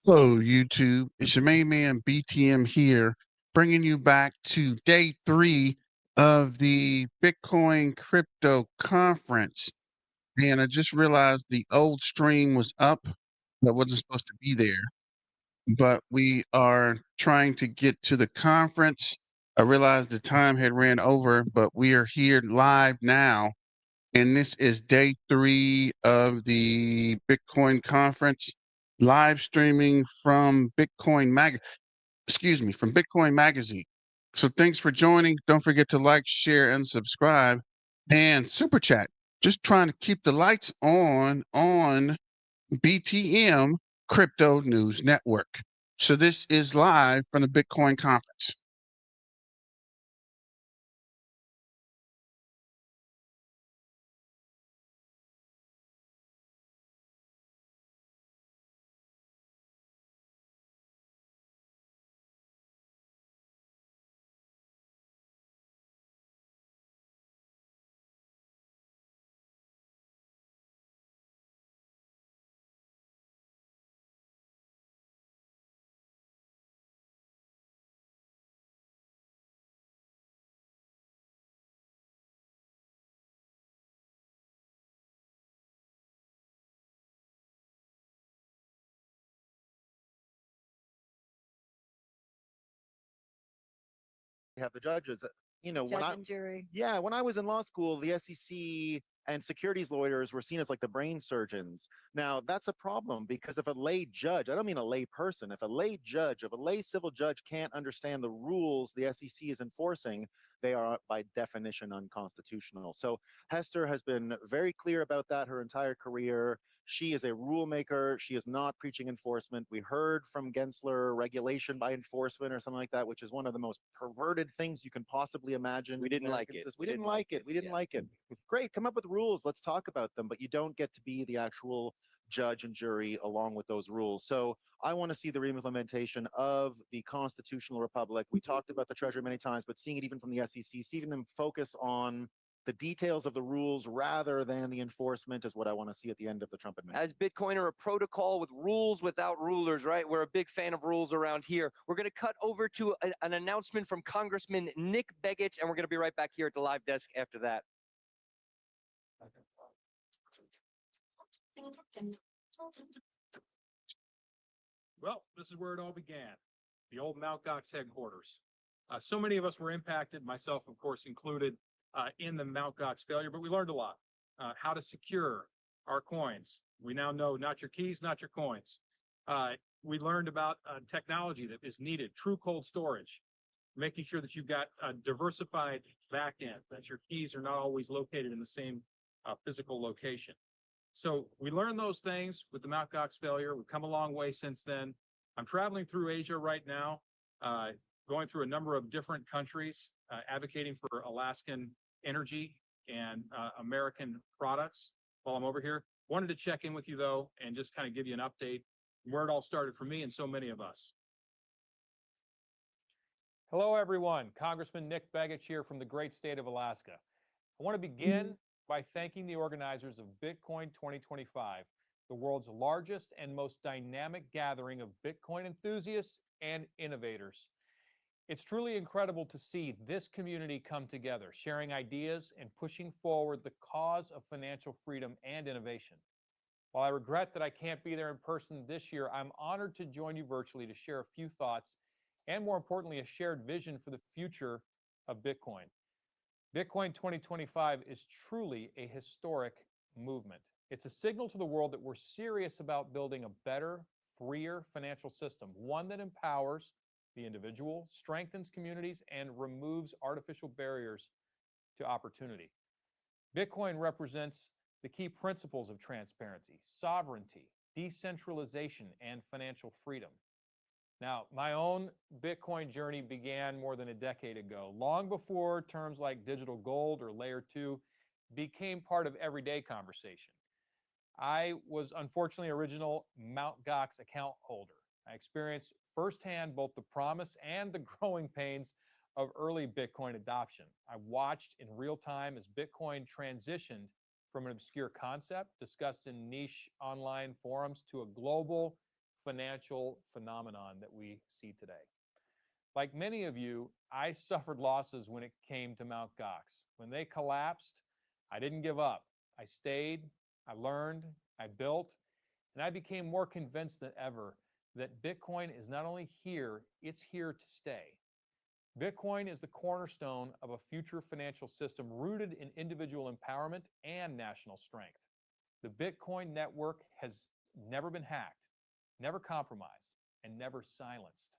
Hello, YouTube. It's your main man BTM here, bringing you back to day 3 of the Bitcoin crypto conference. And I just realized the old stream was up that wasn't supposed to be there, but we are trying to get to the conference. I realized the time had ran over, but we are here live now. And this is day 3 of the Bitcoin conference, live streaming from from Bitcoin Magazine. So thanks for joining. Don't forget to like, share, and subscribe. And super chat. Just trying to keep the lights on BTM Crypto News Network. So this is live from the Bitcoin conference. Have the judges. Judge and jury. Yeah, when I was in law school, the SEC and securities lawyers were seen as like the brain surgeons. Now, that's a problem because if a lay judge, I don't mean a lay person, if a lay civil judge can't understand the rules the SEC is enforcing, they are by definition unconstitutional. So Hester has been very clear about that her entire career. She is a rule maker. She is not preaching enforcement. We heard from Gensler regulation by enforcement or something like that, which is one of the most perverted things you can possibly imagine. We didn't like it. We didn't like it. We didn't like it. Great, come up with rules. Let's talk about them. But you don't get to be the actual judge and jury along with those rules. So I want to see the reimplementation of the constitutional republic. We talked about the Treasury many times, but seeing it even from the SEC, seeing them focus on the details of the rules rather than the enforcement is what I want to see at the end of the Trump administration. As Bitcoiner, a protocol with rules without rulers, right? We're a big fan of rules around here. We're going to cut over to an announcement from Congressman Nick Begich, and we're going to be right back here at the live desk after that. Well, this is where it all began, the old Mt. Gox headquarters. So many of us were impacted, myself, of course, included, in the Mt. Gox failure, but we learned a lot. How to secure our coins. We now know not your keys, not your coins. We learned about technology that is needed, true cold storage, making sure that you've got a diversified backend, that your keys are not always located in the same physical location. So we learned those things with the Mt. Gox failure. We've come a long way since then. I'm traveling through Asia right now, going through a number of different countries, advocating for Alaskan energy and American products while I'm over here. Wanted to check in with you, though, and just kind of give you an update where it all started for me and so many of us. Hello, everyone. Congressman Nick Begich here from the great state of Alaska. I want to begin by thanking the organizers of Bitcoin 2025, the world's largest and most dynamic gathering of Bitcoin enthusiasts and innovators. It's truly incredible to see this community come together, sharing ideas and pushing forward the cause of financial freedom and innovation. While I regret that I can't be there in person this year, I'm honored to join you virtually to share a few thoughts and, more importantly, a shared vision for the future of Bitcoin. Bitcoin 2025 is truly a historic movement. It's a signal to the world that we're serious about building a better, freer financial system, one that empowers the individual, strengthens communities, and removes artificial barriers to opportunity. Bitcoin represents the key principles of transparency, sovereignty, decentralization, and financial freedom. Now, my own Bitcoin journey began more than a decade ago, long before terms like digital gold or layer 2 became part of everyday conversation. I was unfortunately original Mt. Gox account holder. I experienced firsthand both the promise and the growing pains of early Bitcoin adoption. I watched in real time as Bitcoin transitioned from an obscure concept discussed in niche online forums to a global financial phenomenon that we see today. Like many of you, I suffered losses when it came to Mt. Gox. When they collapsed, I didn't give up. I stayed, I learned, I built, and I became more convinced than ever that Bitcoin is not only here, it's here to stay. Bitcoin is the cornerstone of a future financial system rooted in individual empowerment and national strength. The Bitcoin network has never been hacked, never compromised, and never silenced.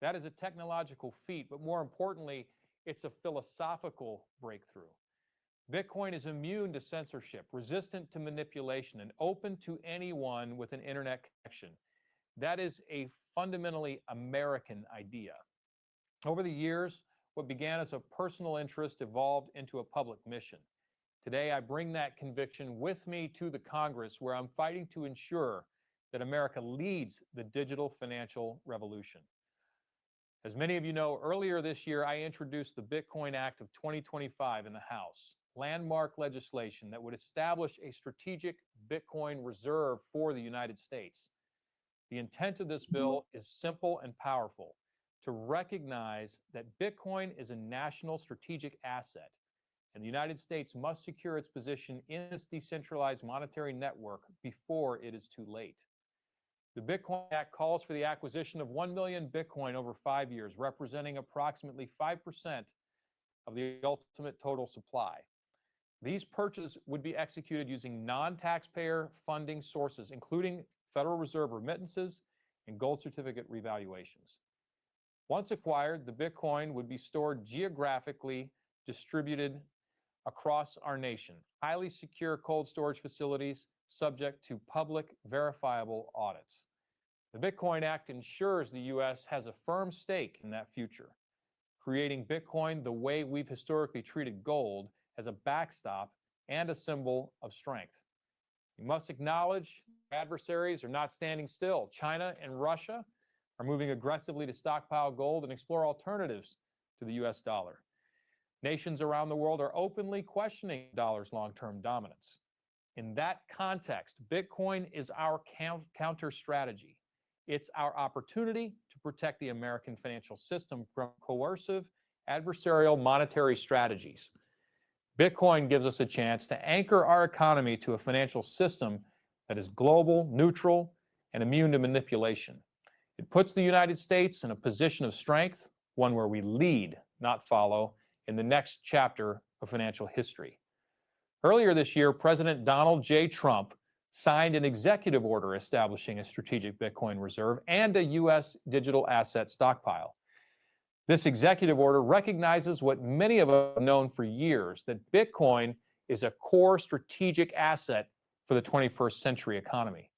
That is a technological feat, but more importantly, it's a philosophical breakthrough. Bitcoin is immune to censorship, resistant to manipulation, and open to anyone with an internet connection. That is a fundamentally American idea. Over the years, what began as a personal interest evolved into a public mission. Today, I bring that conviction with me to the Congress, where I'm fighting to ensure that America leads the digital financial revolution. As many of you know, earlier this year, I introduced the Bitcoin Act of 2025 in the House, landmark legislation that would establish a strategic Bitcoin reserve for the United States. The intent of this bill is simple and powerful: to recognize that Bitcoin is a national strategic asset, and the United States must secure its position in this decentralized monetary network before it is too late. The Bitcoin Act calls for the acquisition of 1 million Bitcoin over 5 years, representing approximately 5% of the ultimate total supply. These purchases would be executed using non-taxpayer funding sources, including Federal Reserve remittances and gold certificate revaluations. Once acquired, the Bitcoin would be stored geographically distributed across our nation, highly secure cold storage facilities subject to public verifiable audits. The Bitcoin Act ensures the U.S. has a firm stake in that future, creating Bitcoin the way we've historically treated gold, as a backstop and a symbol of strength. We must acknowledge adversaries are not standing still. China and Russia are moving aggressively to stockpile gold and explore alternatives to the U.S. dollar. Nations around the world are openly questioning the dollar's long-term dominance. In that context, Bitcoin is our counter strategy. It's our opportunity to protect the American financial system from coercive adversarial monetary strategies. Bitcoin gives us a chance to anchor our economy to a financial system that is global, neutral, and immune to manipulation. It puts the United States in a position of strength, one where we lead, not follow, in the next chapter of financial history. Earlier this year, President Donald J. Trump signed an executive order establishing a strategic Bitcoin reserve and a U.S. digital asset stockpile. This executive order recognizes what many of us have known for years, that Bitcoin is a core strategic asset for the 21st century economy.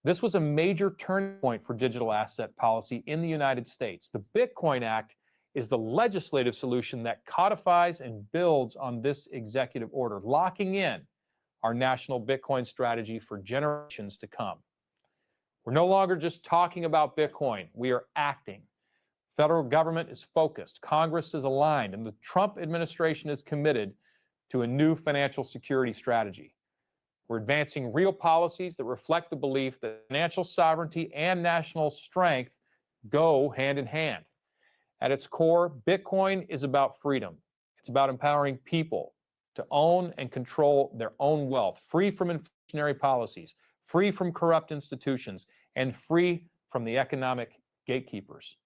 This was a major turning point for digital asset policy in the United States. The Bitcoin Act is the legislative solution that codifies and builds on this executive order, locking in our national Bitcoin strategy for generations to come. We're no longer just talking about Bitcoin, we are acting. Federal government is focused, Congress is aligned, and the Trump administration is committed to a new financial security strategy. We're advancing real policies that reflect the belief that financial sovereignty and national strength go hand in hand. At its core, Bitcoin is about freedom. It's about empowering people to own and control their own wealth, free from inflationary policies, free from corrupt institutions, and free from the economic gatekeepers.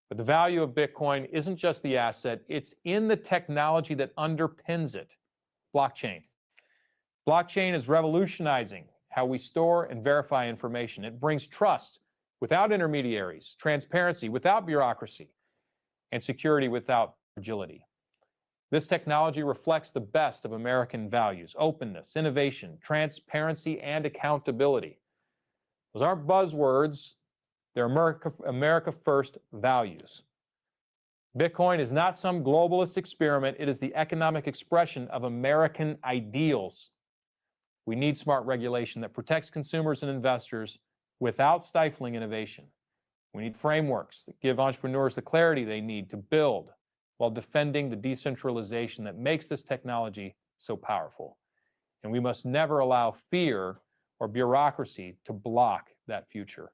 But the value of Bitcoin isn't just the asset, it's in the technology that underpins it, blockchain. Blockchain is revolutionizing how we store and verify information. It brings trust without intermediaries, transparency without bureaucracy, and security without fragility. This technology reflects the best of American values: openness, innovation, transparency, and accountability. Those aren't buzzwords. They're America First values. Bitcoin is not some globalist experiment. It is the economic expression of American ideals. We need smart regulation that protects consumers and investors without stifling innovation. We need frameworks that give entrepreneurs the clarity they need to build while defending the decentralization that makes this technology so powerful. And we must never allow fear or bureaucracy to block that future.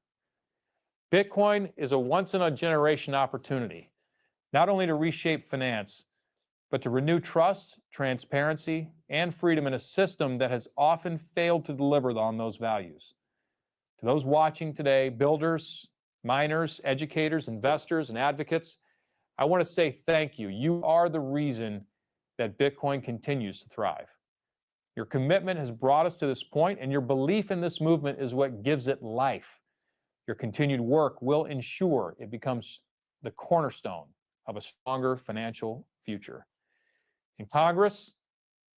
Bitcoin is a once-in-a-generation opportunity, not only to reshape finance, but to renew trust, transparency, and freedom in a system that has often failed to deliver on those values. To those watching today, builders, miners, educators, investors, and advocates, I want to say thank you. You are the reason that Bitcoin continues to thrive. Your commitment has brought us to this point, and your belief in this movement is what gives it life. Your continued work will ensure it becomes the cornerstone of a stronger financial future. In Congress,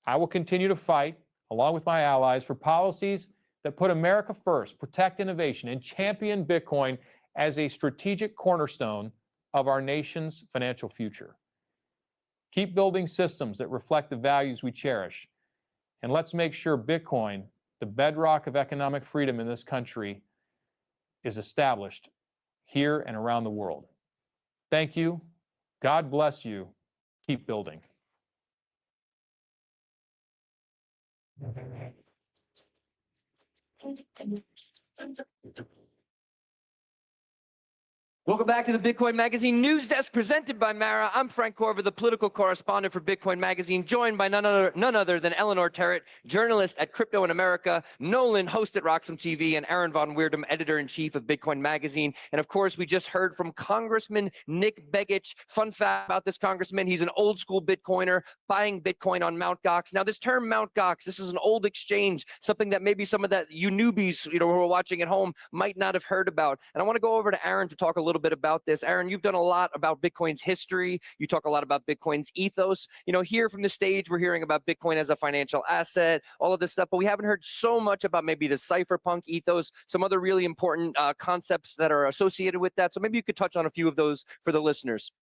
I will continue to fight, along with my allies, for policies that put America first, protect innovation, and champion Bitcoin as a strategic cornerstone of our nation's financial future. Keep building systems that reflect the values we cherish, and let's make sure Bitcoin, the bedrock of economic freedom in this country, is established here and around the world. Thank you. God bless you. Keep building. Welcome back to the Bitcoin Magazine News Desk presented by Mara. I'm Frank Corver, the political correspondent for Bitcoin Magazine, joined by none other than Eleanor Terrett, journalist at Crypto in America, Nolan, host at Roxham TV, and Aaron Von Weirdum, editor-in-chief of Bitcoin Magazine. And of course, we just heard from Congressman Nick Begich. Fun fact about this congressman, he's an old-school Bitcoiner, buying Bitcoin on Mt. Gox. Now, this term Mt. Gox, this is an old exchange, something that maybe some of that you newbies, who are watching at home might not have heard about. And I want to go over to Aaron to talk a little bit about this. Aaron, you've done a lot about Bitcoin's history. You talk a lot about Bitcoin's ethos. Here from the stage, we're hearing about Bitcoin as a financial asset, all of this stuff, but we haven't heard so much about maybe the cypherpunk ethos, some other really important concepts that are associated with that. So maybe you could touch on a few of those for the listeners.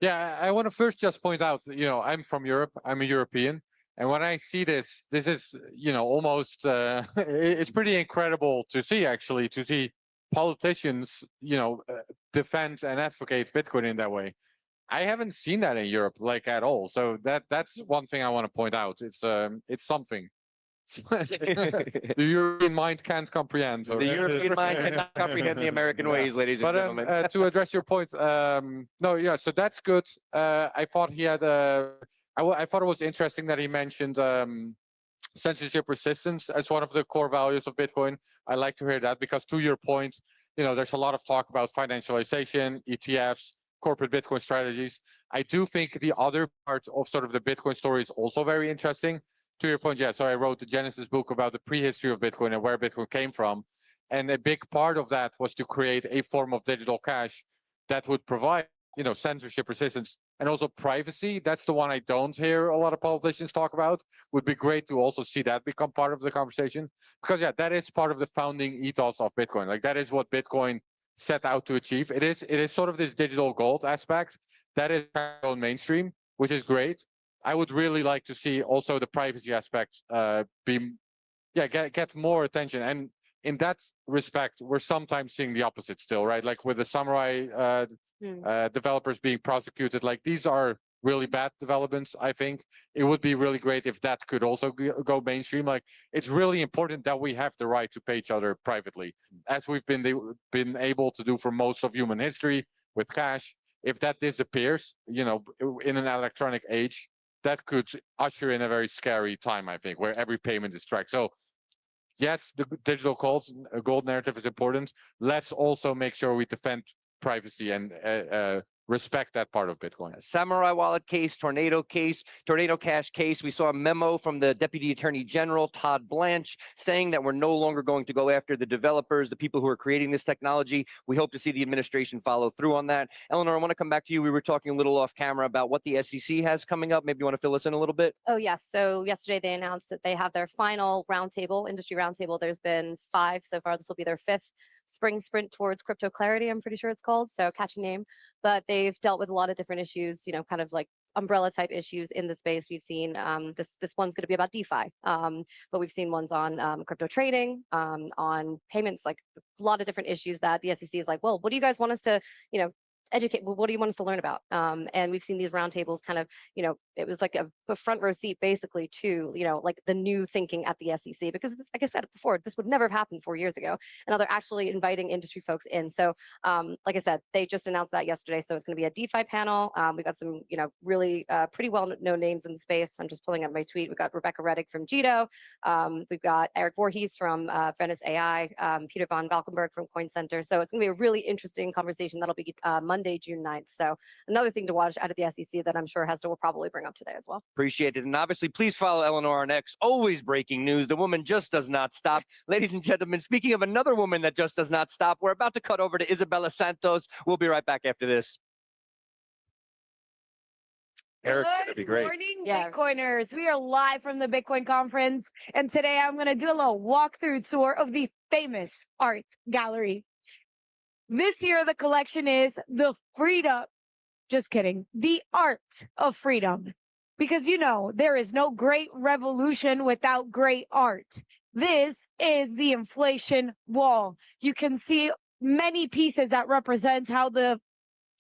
Yeah, I want to first just point out, I'm from Europe. I'm a European. And when I see this is, almost, it's pretty incredible to see, actually, to see politicians, defend and advocate Bitcoin in that way. I haven't seen that in Europe, like, at all. So that's one thing I want to point out. It's something. The European mind can't comprehend. The European mind cannot comprehend the American ways, ladies and gentlemen. To address your point, no, yeah, so that's good. I thought he had I thought it was interesting that he mentioned censorship resistance as one of the core values of Bitcoin. I like to hear that because, to your point, there's a lot of talk about financialization, ETFs, corporate Bitcoin strategies. I do think the other part of sort of the Bitcoin story is also very interesting. To your point, yeah, so I wrote the Genesis book about the prehistory of Bitcoin and where Bitcoin came from. And a big part of that was to create a form of digital cash that would provide, censorship resistance and also privacy. That's the one I don't hear a lot of politicians talk about. Would be great to also see that become part of the conversation, because yeah, that is part of the founding ethos of Bitcoin. Like, that is what Bitcoin set out to achieve. It is sort of this digital gold aspect that is on mainstream, which is great. I would really like to see also the privacy aspect get more attention. And in that respect, we're sometimes seeing the opposite still, right? Like with the Samurai developers being prosecuted. Like, these are really bad developments. I think it would be really great if that could also go mainstream. Like, it's really important that we have the right to pay each other privately, as we've been able to do for most of human history with cash. If that disappears, in an electronic age, that could usher in a very scary time, I think, where every payment is tracked. So yes, the digital gold narrative is important. Let's also make sure we defend privacy and respect that part of Bitcoin. Samurai wallet case, tornado cash case. We saw a memo from the Deputy Attorney General, Todd Blanche, saying that we're no longer going to go after the developers, the people who are creating this technology. We hope to see the administration follow through on that. Eleanor, I want to come back to you. We were talking a little off camera about what the SEC has coming up. Maybe you want to fill us in a little bit? Oh, yes. So yesterday they announced that they have their final roundtable, industry roundtable. There's been 5 so far. This will be their 5th spring sprint towards crypto clarity, I'm pretty sure it's called. So catchy name. But they've dealt with a lot of different issues, kind of like umbrella type issues in the space. We've seen this one's going to be about DeFi, but we've seen ones on crypto trading, on payments, like a lot of different issues that the SEC is like, well, what do you guys want us to, educate. Well, what do you want us to learn about? And we've seen these roundtables kind of, it was like a front row seat basically to, like the new thinking at the SEC, because this, like I said before, this would never have happened 4 years ago. And now they're actually inviting industry folks in. So like I said, they just announced that yesterday. So it's going to be a DeFi panel. We got some, really pretty well-known names in the space. I'm just pulling up my tweet. We've got Rebecca Reddick from Jito. We've got Eric Voorhees from Venice AI, Peter von Valkenburg from Coin Center. So it's going to be a really interesting conversation. That'll be Monday, June 9th. So another thing to watch out of the SEC that I'm sure Hester will probably bring up today as well. Appreciate it. And obviously, please follow Eleanor on X. Always breaking news. The woman just does not stop. Ladies and gentlemen, speaking of another woman that just does not stop, we're about to cut over to Isabella Santos. We'll be right back after this. Eric's gonna be great. Good morning, Bitcoiners. We are live from the Bitcoin conference, and today I'm going to do a little walkthrough tour of the famous art gallery. This year, the collection is the freedom. Just kidding. The art of freedom. Because, there is no great revolution without great art. This is the inflation wall. You can see many pieces that represent how the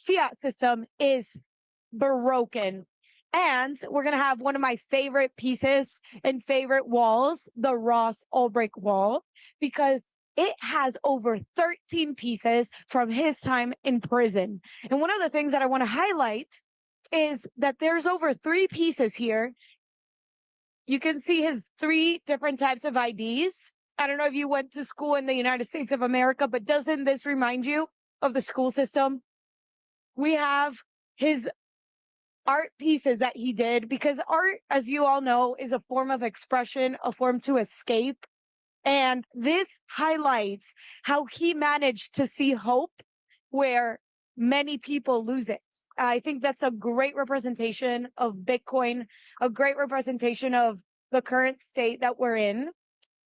fiat system is broken. And we're going to have one of my favorite pieces and favorite walls, the Ross Ulbricht wall, because it has over 13 pieces from his time in prison. And one of the things that I want to highlight is that there's over 3 pieces here. You can see his 3 different types of IDs. I don't know if you went to school in the United States of America, but doesn't this remind you of the school system? We have his art pieces that he did, because art, as you all know, is a form of expression, a form to escape. And this highlights how he managed to see hope where many people lose it. I think that's a great representation of Bitcoin, a great representation of the current state that we're in.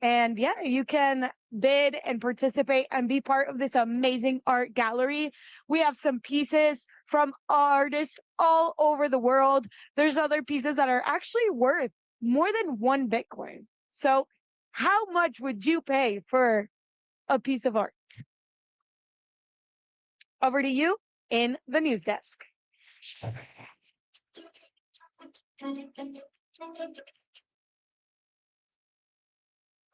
And yeah, you can bid and participate and be part of this amazing art gallery. We have some pieces from artists all over the world. There's other pieces that are actually worth more than 1 Bitcoin. So how much would you pay for a piece of art? Over to you in the news desk.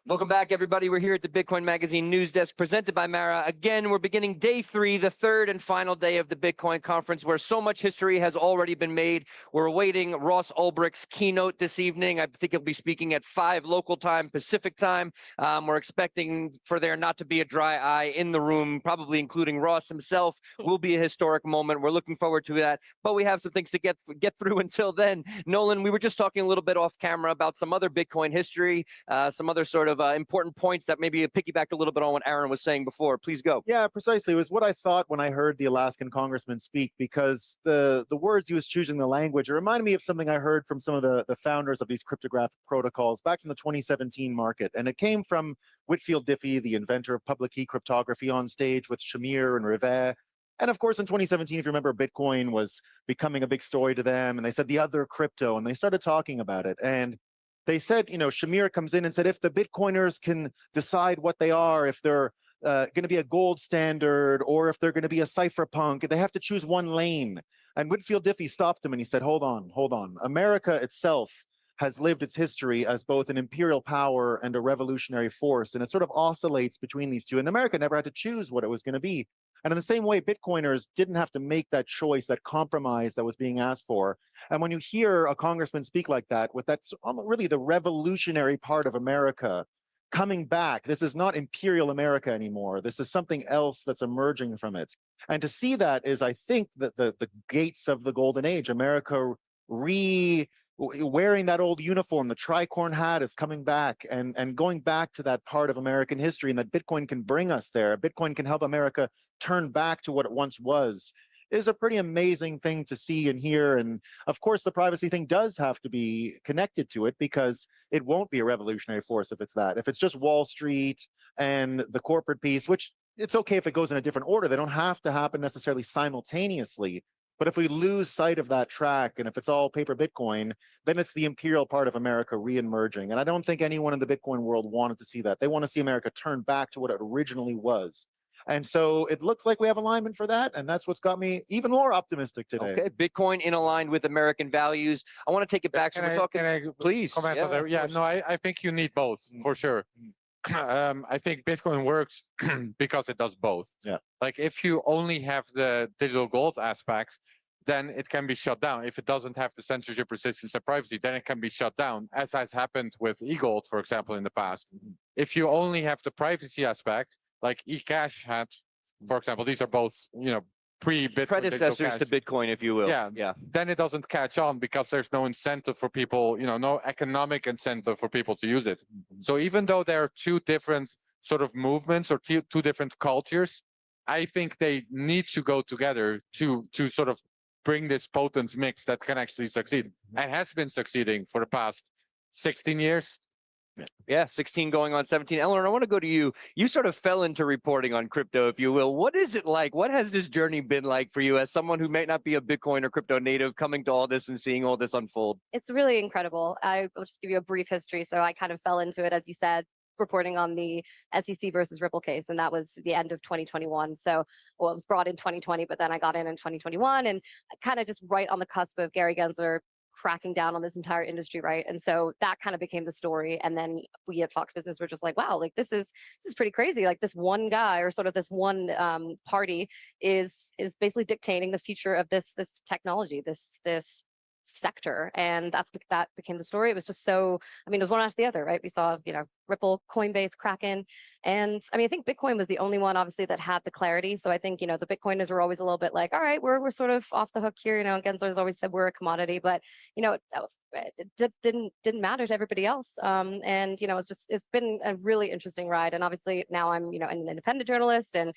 Welcome back, everybody. We're here at the Bitcoin Magazine News Desk presented by Mara. Again, we're beginning day 3, the third and final day of the Bitcoin conference, where so much history has already been made. We're awaiting Ross Ulbricht's keynote this evening. I think he'll be speaking at 5 local time, Pacific time. We're expecting for there not to be a dry eye in the room, probably including Ross himself. Will be a historic moment. We're looking forward to that. But we have some things to get through until then. Nolan, we were just talking a little bit off camera about some other Bitcoin history, some other sort of important points that maybe piggybacked a little bit on what Aaron was saying before. Please go. Yeah, precisely. It was what I thought when I heard the Alaskan congressman speak, because the words he was choosing, the language, it reminded me of something I heard from some of the founders of these cryptographic protocols back in the 2017 market. And it came from Whitfield Diffie, the inventor of public key cryptography, on stage with Shamir and Rivet. And of course, in 2017, if you remember, Bitcoin was becoming a big story to them. And they said the other crypto, and they started talking about it. And they said, Shamir comes in and said, if the Bitcoiners can decide what they are, if they're going to be a gold standard or if they're going to be a cypherpunk, they have to choose one lane. And Whitfield Diffie stopped him and he said, hold on. America itself has lived its history as both an imperial power and a revolutionary force. And it sort of oscillates between these two. And America never had to choose what it was going to be. And in the same way, Bitcoiners didn't have to make that choice, that compromise that was being asked for. And when you hear a congressman speak like that, with that's really the revolutionary part of America coming back, this is not imperial America anymore. This is something else that's emerging from it. And to see that is, I think, that the gates of the golden age, America wearing that old uniform, the tricorn hat is coming back and going back to that part of American history, and that Bitcoin can bring us there. Bitcoin can help America turn back to what it once was, is a pretty amazing thing to see and hear. And of course, the privacy thing does have to be connected to it, because it won't be a revolutionary force if it's that. If it's just Wall Street and the corporate piece, which it's okay if it goes in a different order, they don't have to happen necessarily simultaneously. But if we lose sight of that track, and if it's all paper Bitcoin, then it's the imperial part of America re-emerging. And I don't think anyone in the Bitcoin world wanted to see that. They want to see America turn back to what it originally was. And so it looks like we have alignment for that. And that's what's got me even more optimistic today. Okay, Bitcoin in aligned with American values. I want to take it back. So we're talking, please. Comment on that? Yeah, no, I think you need both for sure. I think Bitcoin works because it does both. Yeah. Like if you only have the digital gold aspects, then it can be shut down. If it doesn't have the censorship, resistance, and privacy, then it can be shut down, as has happened with e-gold, for example, in the past. If you only have the privacy aspect, like eCash had, for example, these are both, pre-Bitcoin predecessors to Bitcoin, if you will. Yeah. Then it doesn't catch on because there's no incentive for people, no economic incentive for people to use it. So even though there are two different sort of movements or two different cultures, I think they need to go together to sort of bring this potent mix that can actually succeed and has been succeeding for the past 16 years. Yeah, 16 going on 17. Eleanor, I want to go to you. You sort of fell into reporting on crypto, if you will. What is it like? What has this journey been like for you as someone who may not be a Bitcoin or crypto native coming to all this and seeing all this unfold? It's really incredible. I will just give you a brief history. So I kind of fell into it, as you said, reporting on the SEC versus Ripple case, and that was the end of 2021. So, well, it was brought in 2020, but then I got in 2021, and kind of just right on the cusp of Gary Gensler cracking down on this entire industry, right? And so that kind of became the story. And then we at Fox Business were just like, wow, like this is pretty crazy. Like this one guy or sort of this one party is basically dictating the future of this technology, this sector. And that became the story. It was just so, I mean, it was one after the other, right? We saw, Ripple, Coinbase, Kraken. And I mean, I think Bitcoin was the only one, obviously, that had the clarity. So I think, the Bitcoiners were always a little bit like, all right, we're sort of off the hook here. Gensler's always said we're a commodity, but, it didn't matter to everybody else. And, it's been a really interesting ride. And obviously now I'm, an independent journalist and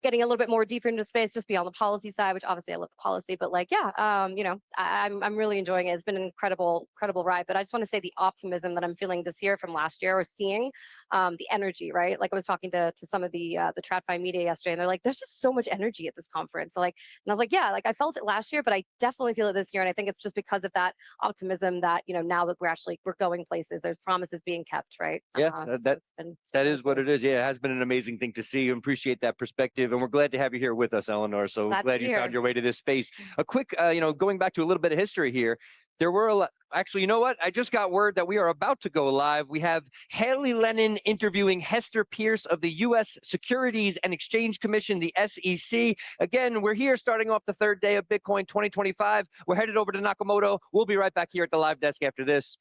getting a little bit more deeper into space just beyond the policy side, which obviously I love the policy, but like, yeah, I'm really enjoying it. It's been an incredible ride, but I just want to say the optimism that I'm feeling this year from last year, or seeing the energy, right? Like I was talking to some of the TradFi media yesterday, and they're like, there's just so much energy at this conference. And I was like, yeah, like I felt it last year, but I definitely feel it this year. And I think it's just because of that optimism that, now that we're going places, there's promises being kept, right? Yeah, that is what it is. Yeah, it has been an amazing thing to see. Appreciate that perspective. And we're glad to have you here with us, Eleanor. So glad you found your way to this space. A quick, going back to a little bit of history here. There were a lot. Actually, you know what? I just got word that we are about to go live. We have Hailey Lennon interviewing Hester Peirce of the U.S. Securities and Exchange Commission, the SEC. Again, we're here starting off the third day of Bitcoin 2025. We're headed over to Nakamoto. We'll be right back here at the live desk after this.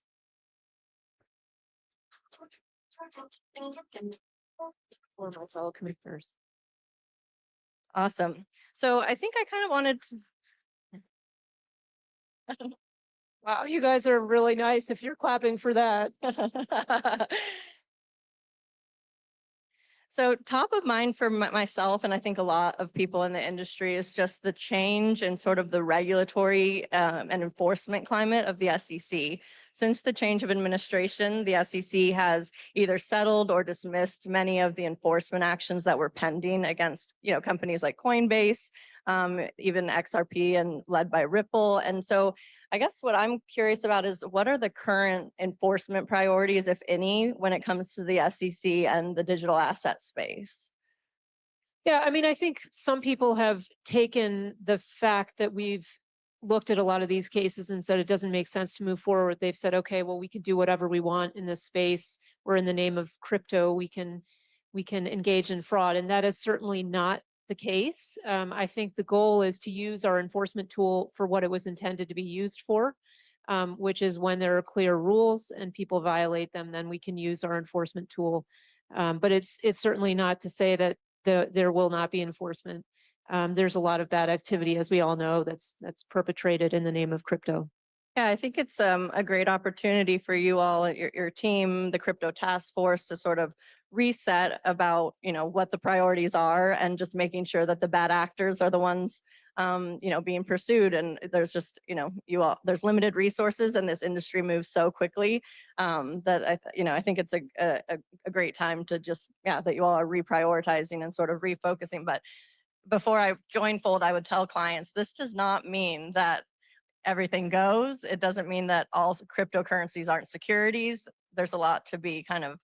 For my fellow commissioners. Awesome. So I think I kind of wanted to. Wow, you guys are really nice if you're clapping for that. So top of mind for myself, and I think a lot of people in the industry, is just the change in sort of the regulatory and enforcement climate of the SEC. Since the change of administration, the SEC has either settled or dismissed many of the enforcement actions that were pending against, companies like Coinbase, even XRP, and led by Ripple. And so I guess what I'm curious about is, what are the current enforcement priorities, if any, when it comes to the SEC and the digital asset space? Yeah, I mean, I think some people have taken the fact that we've looked at a lot of these cases and said it doesn't make sense to move forward. They've said, okay, well, we can do whatever we want in this space. We're in the name of crypto. We can engage in fraud, and that is certainly not the case. I think the goal is to use our enforcement tool for what it was intended to be used for, which is when there are clear rules and people violate them, then we can use our enforcement tool. But it's certainly not to say that there will not be enforcement. There's a lot of bad activity, as we all know, that's perpetrated in the name of crypto. Yeah, I think it's a great opportunity for you all, your team, the crypto task force, to sort of reset about, what the priorities are, and just making sure that the bad actors are the ones, being pursued. And there's just, there's limited resources, and this industry moves so quickly that I think it's a great time to just, that you all are reprioritizing and sort of refocusing. But before I joined Fold, I would tell clients, this does not mean that everything goes. It doesn't mean that all cryptocurrencies aren't securities. There's a lot to be kind of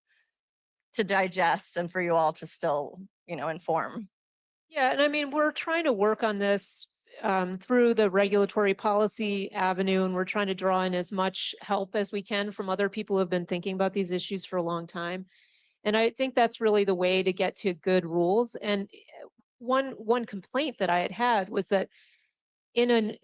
to digest, and for you all to still, inform. Yeah, and I mean, we're trying to work on this through the regulatory policy avenue, and we're trying to draw in as much help as we can from other people who have been thinking about these issues for a long time. And I think that's really the way to get to good rules. And one complaint that I had was that in an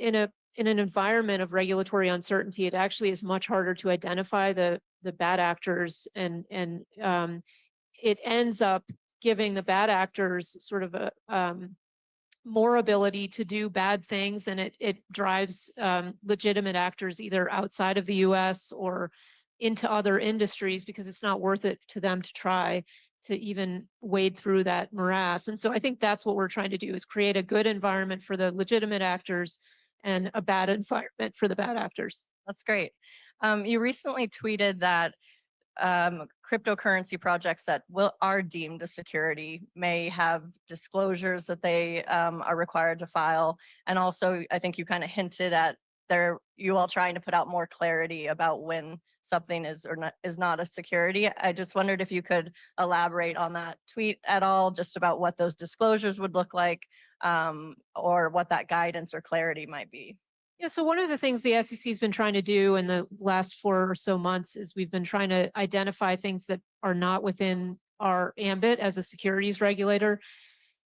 environment of regulatory uncertainty, it actually is much harder to identify the bad actors, and it ends up giving the bad actors sort of a more ability to do bad things, and it drives legitimate actors either outside of the U.S. or into other industries because it's not worth it to them to try to even wade through that morass. And so I think that's what we're trying to do, is create a good environment for the legitimate actors and a bad environment for the bad actors. That's great. You recently tweeted that cryptocurrency projects that are deemed a security may have disclosures that they are required to file. And also, I think you kind of hinted at you all trying to put out more clarity about when something is or not, is not a security. I just wondered if you could elaborate on that tweet at all, just about what those disclosures would look like, or what that guidance or clarity might be. Yeah, so one of the things the SEC has been trying to do in the last 4 or so months is we've been trying to identify things that are not within our ambit as a securities regulator.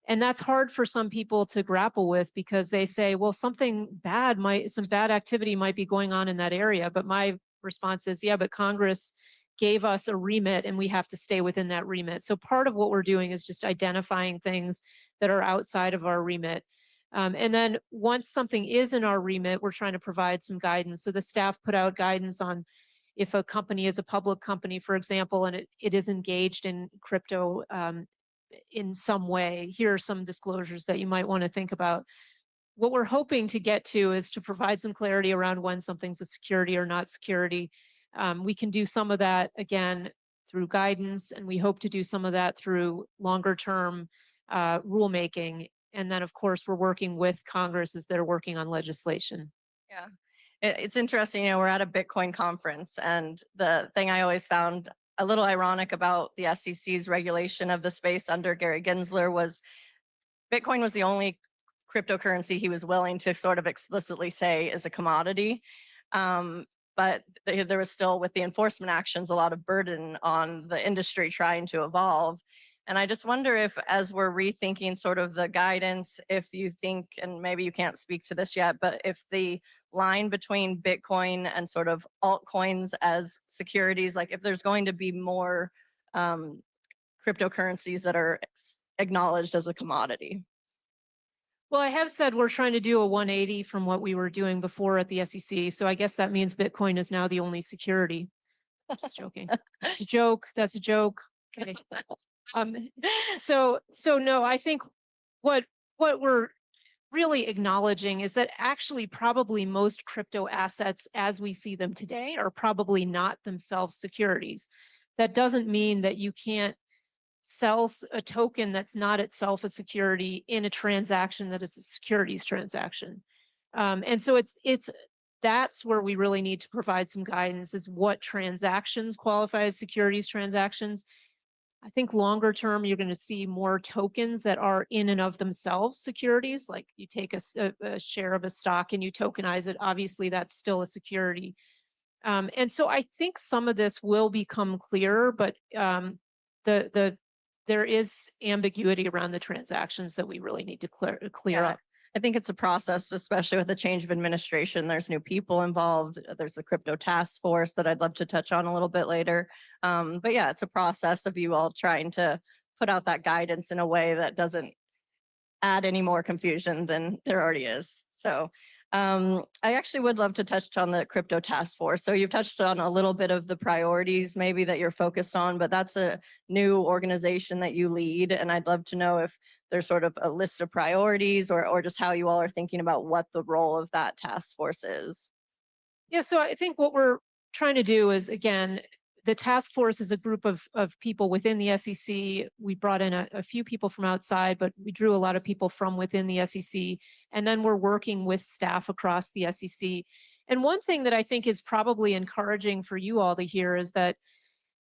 And that's hard for some people to grapple with because they say, well, some bad activity might be going on in that area. But my response is, yeah, but Congress gave us a remit and we have to stay within that remit. So part of what we're doing is just identifying things that are outside of our remit. And then once something is in our remit, we're trying to provide some guidance. So the staff put out guidance on if a company is a public company, for example, and it is engaged in crypto in some way, here are some disclosures that you might want to think about. What we're hoping to get to is to provide some clarity around when something's a security or not security. We can do some of that, again, through guidance, and we hope to do some of that through longer term rulemaking. And then, of course, we're working with Congress as they're working on legislation. Yeah, it's interesting. We're at a Bitcoin conference, and the thing I always found a little ironic about the SEC's regulation of the space under Gary Gensler was Bitcoin was the only cryptocurrency he was willing to sort of explicitly say is a commodity. But there was still, with the enforcement actions, a lot of burden on the industry trying to evolve. And I just wonder if, as we're rethinking sort of the guidance, if you think, and maybe you can't speak to this yet, but if the line between Bitcoin and sort of altcoins as securities, like if there's going to be more cryptocurrencies that are acknowledged as a commodity. Well, I have said we're trying to do a 180 from what we were doing before at the SEC. So I guess that means Bitcoin is now the only security. Just joking. That's a joke. That's a joke. Okay. So no, I think what we're really acknowledging is that actually probably most crypto assets as we see them today are probably not themselves securities. That doesn't mean that you can't sell a token that's not itself a security in a transaction that is a securities transaction. And so that's where we really need to provide some guidance, is what transactions qualify as securities transactions. I think longer term, you're going to see more tokens that are in and of themselves securities, like you take a share of a stock and you tokenize it. Obviously, that's still a security. And so I think some of this will become clearer, but there is ambiguity around the transactions that we really need to clear up. I think it's a process, especially with the change of administration. There's new people involved. There's the crypto task force that I'd love to touch on a little bit later. But yeah, it's a process of you all trying to put out that guidance in a way that doesn't add any more confusion than there already is. So I actually would love to touch on the crypto task force. So you've touched on a little bit of the priorities maybe that you're focused on, but that's a new organization that you lead. And I'd love to know if there's sort of a list of priorities or just how you all are thinking about what the role of that task force is. Yeah, so I think what we're trying to do is, again, the task force is a group of people within the SEC. We brought in a few people from outside, but we drew a lot of people from within the SEC. And then we're working with staff across the SEC. And one thing that I think is probably encouraging for you all to hear is that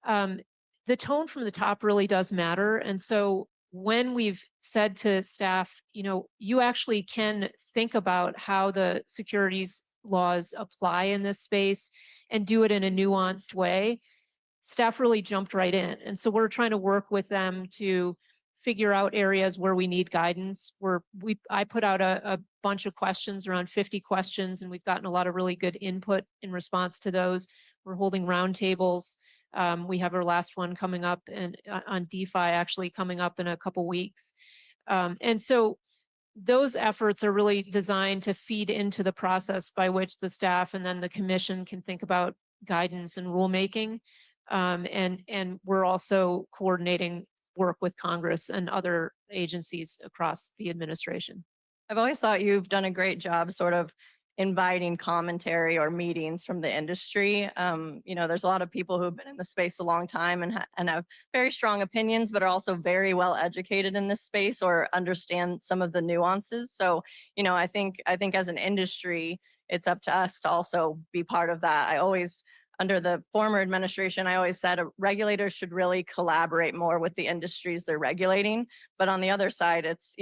the tone from the top really does matter. And so when we've said to staff, you actually can think about how the securities laws apply in this space and do it in a nuanced way, staff really jumped right in. And so we're trying to work with them to figure out areas where we need guidance. I put out a bunch of questions, around 50 questions, and we've gotten a lot of really good input in response to those. We're holding roundtables. We have our last one coming up on DeFi, actually coming up in a couple weeks. And so those efforts are really designed to feed into the process by which the staff and then the commission can think about guidance and rulemaking. And we're also coordinating work with Congress and other agencies across the administration. I've always thought you've done a great job sort of inviting commentary or meetings from the industry. There's a lot of people who've been in the space a long time and have very strong opinions, but are also very well educated in this space or understand some of the nuances. So, I think as an industry, it's up to us to also be part of that. Under the former administration, I always said regulators should really collaborate more with the industries they're regulating. But on the other side, it's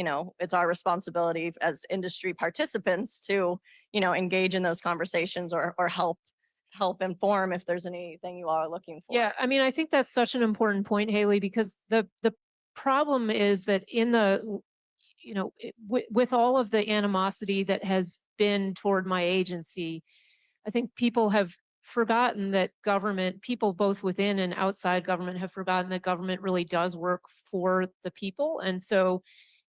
our responsibility as industry participants to, engage in those conversations or help inform if there's anything you are looking for. Yeah, I think that's such an important point, Hailey, because the problem is that with all of the animosity that has been toward my agency, I think people have forgotten that people both within and outside government have forgotten that government really does work for the people. And so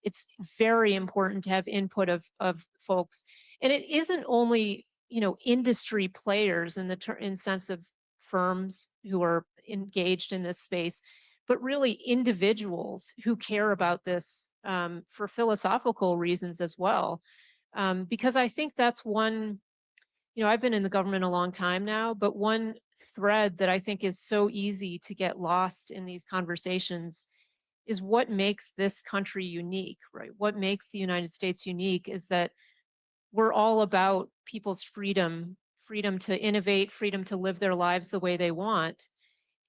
it's very important to have input of folks. And it isn't only, industry players in sense of firms who are engaged in this space, but really individuals who care about this for philosophical reasons as well. Because I think that's one, I've been in the government a long time now, but one thread that I think is so easy to get lost in these conversations is what makes this country unique, right? What makes the United States unique is that we're all about people's freedom to innovate, freedom to live their lives the way they want.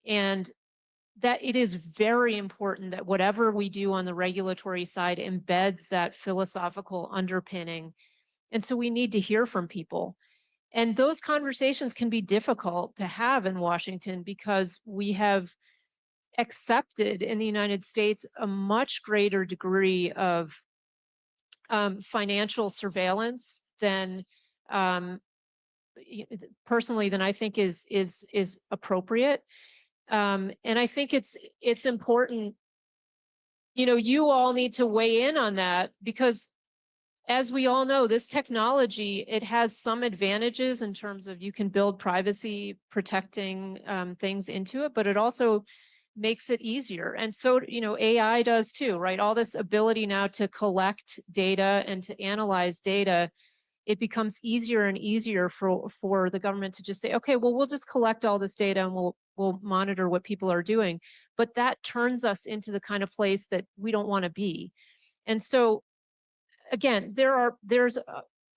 And that it is very important that whatever we do on the regulatory side embeds that philosophical underpinning. And so we need to hear from people. And those conversations can be difficult to have in Washington because we have accepted in the United States a much greater degree of financial surveillance than personally than I think is appropriate. And I think it's important, you all need to weigh in on that because as we all know, this technology, it has some advantages in terms of you can build privacy protecting things into it, but it also makes it easier. And so, AI does too, right? All this ability now to collect data and to analyze data, it becomes easier and easier for the government to just say, okay, well, we'll just collect all this data and we'll monitor what people are doing. But that turns us into the kind of place that we don't want to be. And so, again, there's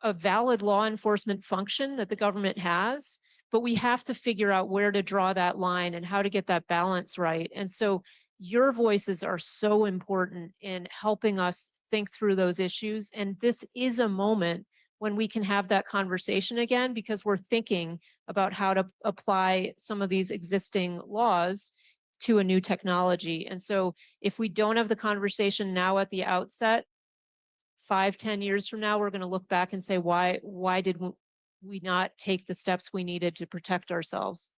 a valid law enforcement function that the government has, but we have to figure out where to draw that line and how to get that balance right. And so your voices are so important in helping us think through those issues. And this is a moment when we can have that conversation again, because we're thinking about how to apply some of these existing laws to a new technology. And so if we don't have the conversation now at the outset, 5-10 years from now, we're going to look back and say, why did we not take the steps we needed to protect ourselves?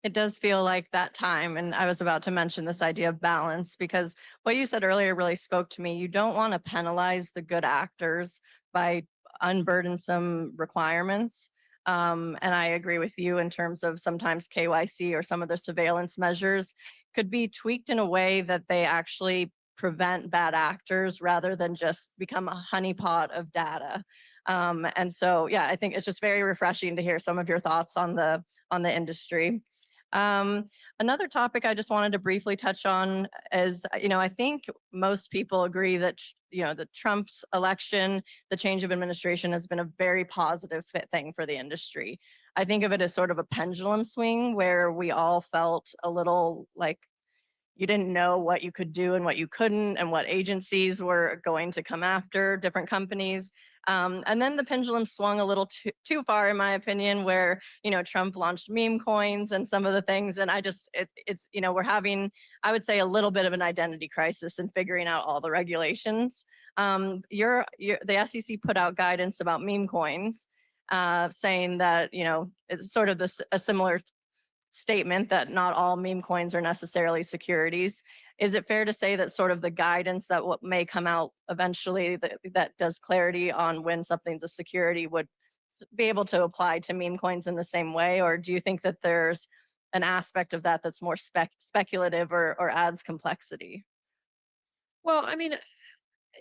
It does feel like that time. And I was about to mention this idea of balance because what you said earlier really spoke to me. You don't want to penalize the good actors by unburdensome requirements. And I agree with you in terms of sometimes KYC or some of the surveillance measures could be tweaked in a way that they actually prevent bad actors rather than just become a honeypot of data. And so, yeah, I think it's just very refreshing to hear some of your thoughts on the industry. Another topic I just wanted to briefly touch on is, I think most people agree that, the Trump's election, the change of administration has been a very positive thing for the industry. I think of it as sort of a pendulum swing where we all felt a little like you didn't know what you could do and what you couldn't, and what agencies were going to come after different companies. And then the pendulum swung a little too far, in my opinion, where, you know, Trump launched meme coins and some of the things. And I just, it's, you know, we're having, I would say, a little bit of an identity crisis in figuring out all the regulations. The SEC put out guidance about meme coins, saying that, you know, it's sort of a similar statement that not all meme coins are necessarily securities. Is it fair to say that sort of the guidance that what may come out eventually that does clarity on when something's a security would be able to apply to meme coins in the same way? Or do you think that there's an aspect of that that's more speculative or adds complexity? Well, I mean,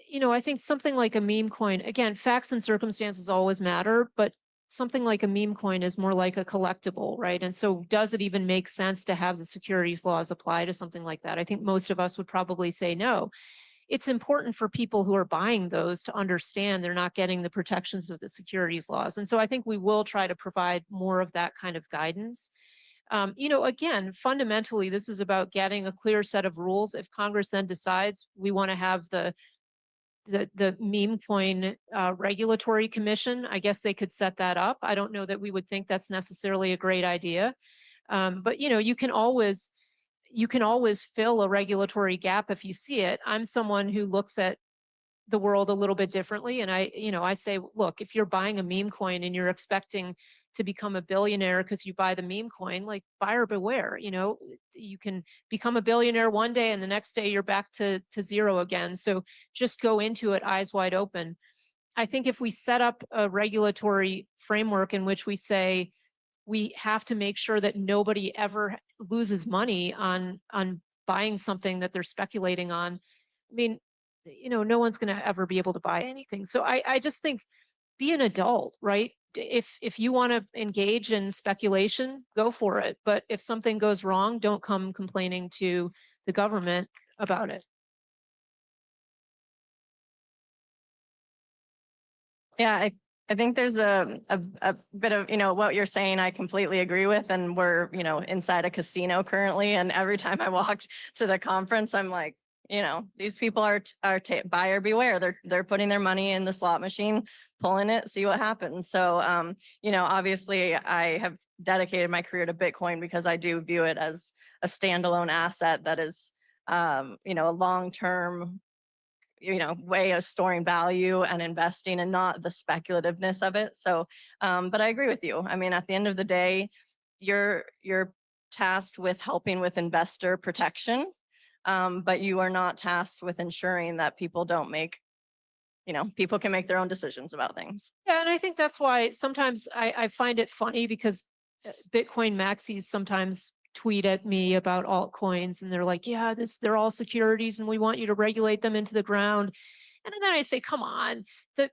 you know, I think something like a meme coin, again, facts and circumstances always matter, but something like a meme coin is more like a collectible, right? And so does it even make sense to have the securities laws apply to something like that? I think most of us would probably say no. It's important for people who are buying those to understand they're not getting the protections of the securities laws. And so I think we will try to provide more of that kind of guidance. You know, again, fundamentally, this is about getting a clear set of rules. If Congress then decides we want to have the meme coin regulatory commission, I guess they could set that up. I don't know that we would think that's necessarily a great idea. But you know, you can always fill a regulatory gap if you see it. I'm someone who looks at the world a little bit differently. And I say, look, if you're buying a meme coin and you're expecting to become a billionaire because you buy the meme coin, like buyer beware. You know, you can become a billionaire one day and the next day you're back to zero again. So just go into it eyes wide open. I think if we set up a regulatory framework in which we say we have to make sure that nobody ever loses money on buying something that they're speculating on, I mean, you know, no one's going to ever be able to buy anything. So I just think be an adult, right? If you want to engage in speculation, go for it. But if something goes wrong, don't come complaining to the government about it. Yeah, I think there's a bit of, you know, what you're saying, I completely agree with. And we're, you know, inside a casino currently. And every time I walked to the conference, I'm like, you know, these people are buyer beware. They're putting their money in the slot machine, pulling it, see what happens. So, you know, obviously I have dedicated my career to Bitcoin because I do view it as a standalone asset that is, you know, a long-term, you know, way of storing value and investing, and not the speculativeness of it. So, but I agree with you. I mean, at the end of the day, you're tasked with helping with investor protection, but you are not tasked with ensuring that people don't make, you know, people can make their own decisions about things. Yeah, and I think that's why sometimes I find it funny because Bitcoin maxis sometimes tweet at me about altcoins and they're like, yeah, they're all securities and we want you to regulate them into the ground. And then I say, come on, the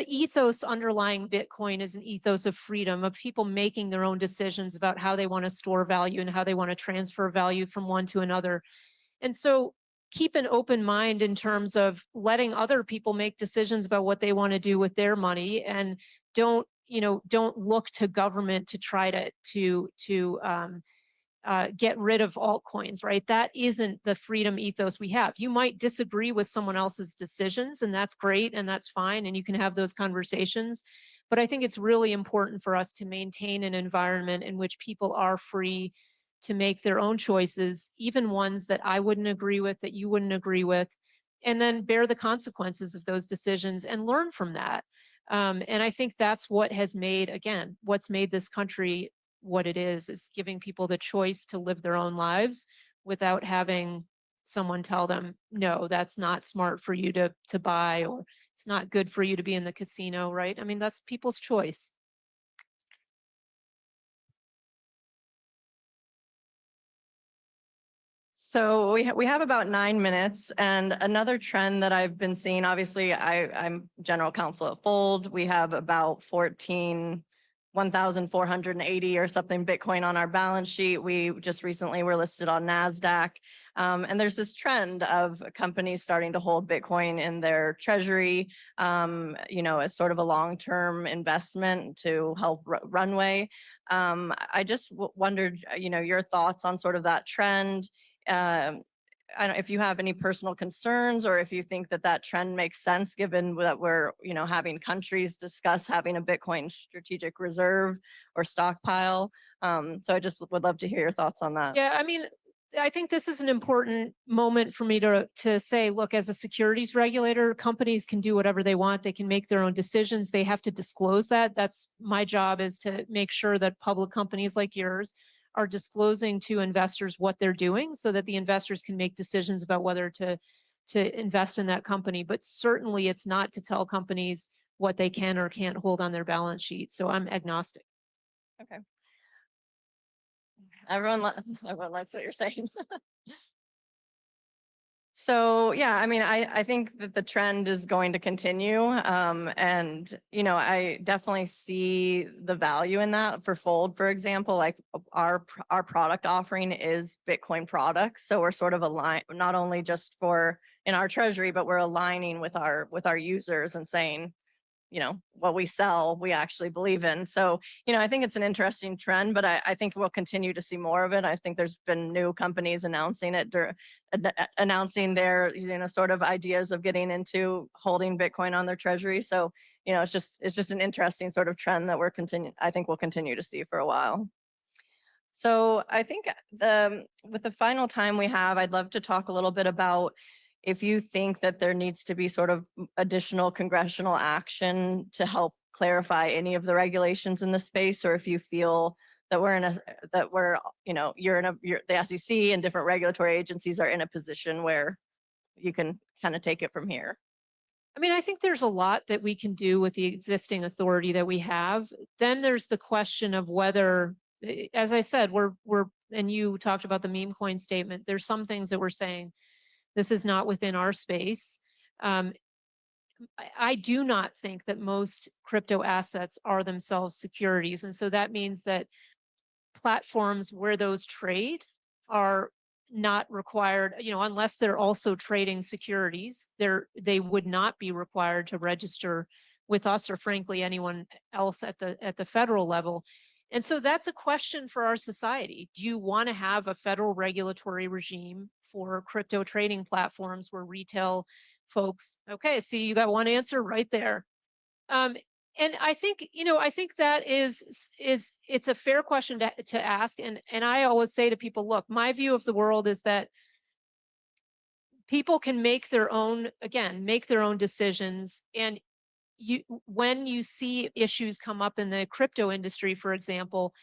ethos underlying Bitcoin is an ethos of freedom, of people making their own decisions about how they want to store value and how they want to transfer value from one to another. And so keep an open mind in terms of letting other people make decisions about what they want to do with their money, and don't look to government to try to get rid of altcoins, right? That isn't the freedom ethos we have. You might disagree with someone else's decisions, and that's great and that's fine, and you can have those conversations. But I think it's really important for us to maintain an environment in which people are free to make their own choices, even ones that I wouldn't agree with, that you wouldn't agree with, and then bear the consequences of those decisions and learn from that. And I think that's what has made, again, what's made this country what it is giving people the choice to live their own lives without having someone tell them, no, that's not smart for you to buy, or it's not good for you to be in the casino, right? I mean, that's people's choice. So we have about 9 minutes, and another trend that I've been seeing, obviously I'm general counsel at Fold. We have about 1,480 or something Bitcoin on our balance sheet. We just recently were listed on NASDAQ. And there's this trend of companies starting to hold Bitcoin in their treasury, you know, as sort of a long-term investment to help runway. I just wondered, you know, your thoughts on sort of that trend, I don't if you have any personal concerns or if you think that that trend makes sense given that we're, having countries discuss having a Bitcoin strategic reserve or stockpile. So I just would love to hear your thoughts on that. Yeah, I mean, I think this is an important moment for me to say, look, as a securities regulator, companies can do whatever they want. They can make their own decisions. They have to disclose that. That's my job, is to make sure that public companies like yours are disclosing to investors what they're doing so that the investors can make decisions about whether to invest in that company. But certainly it's not to tell companies what they can or can't hold on their balance sheet. So I'm agnostic. Okay. Everyone likes what you're saying. So yeah, I mean, I think that the trend is going to continue. And I definitely see the value in that. For Fold, for example, like our product offering is Bitcoin products. So we're sort of aligned, not only just for in our treasury, but we're aligning with our users and saying, what we sell, we actually believe in. So, I think it's an interesting trend, but I think we'll continue to see more of it. I think there's been new companies announcing it, announcing their, sort of ideas of getting into holding Bitcoin on their treasury. So, it's just an interesting sort of trend that I think we'll continue to see for a while. So I think with the final time we have, I'd love to talk a little bit about if you think that there needs to be sort of additional congressional action to help clarify any of the regulations in the space, or if you feel that the SEC and different regulatory agencies are in a position where you can kind of take it from here. I mean, I think there's a lot that we can do with the existing authority that we have. Then there's the question of whether, as I said, and you talked about the meme coin statement, there's some things that we're saying, this is not within our space. I do not think that most crypto assets are themselves securities. And so that means that platforms where those trade are not required, unless they're also trading securities, they would not be required to register with us or frankly anyone else at the federal level. And so that's a question for our society. Do you want to have a federal regulatory regime for crypto trading platforms where retail folks, okay, see, you got one answer right there. And I think, I think that it's a fair question to ask. And I always say to people, look, my view of the world is that people can make their own decisions. And when you see issues come up in the crypto industry, for example,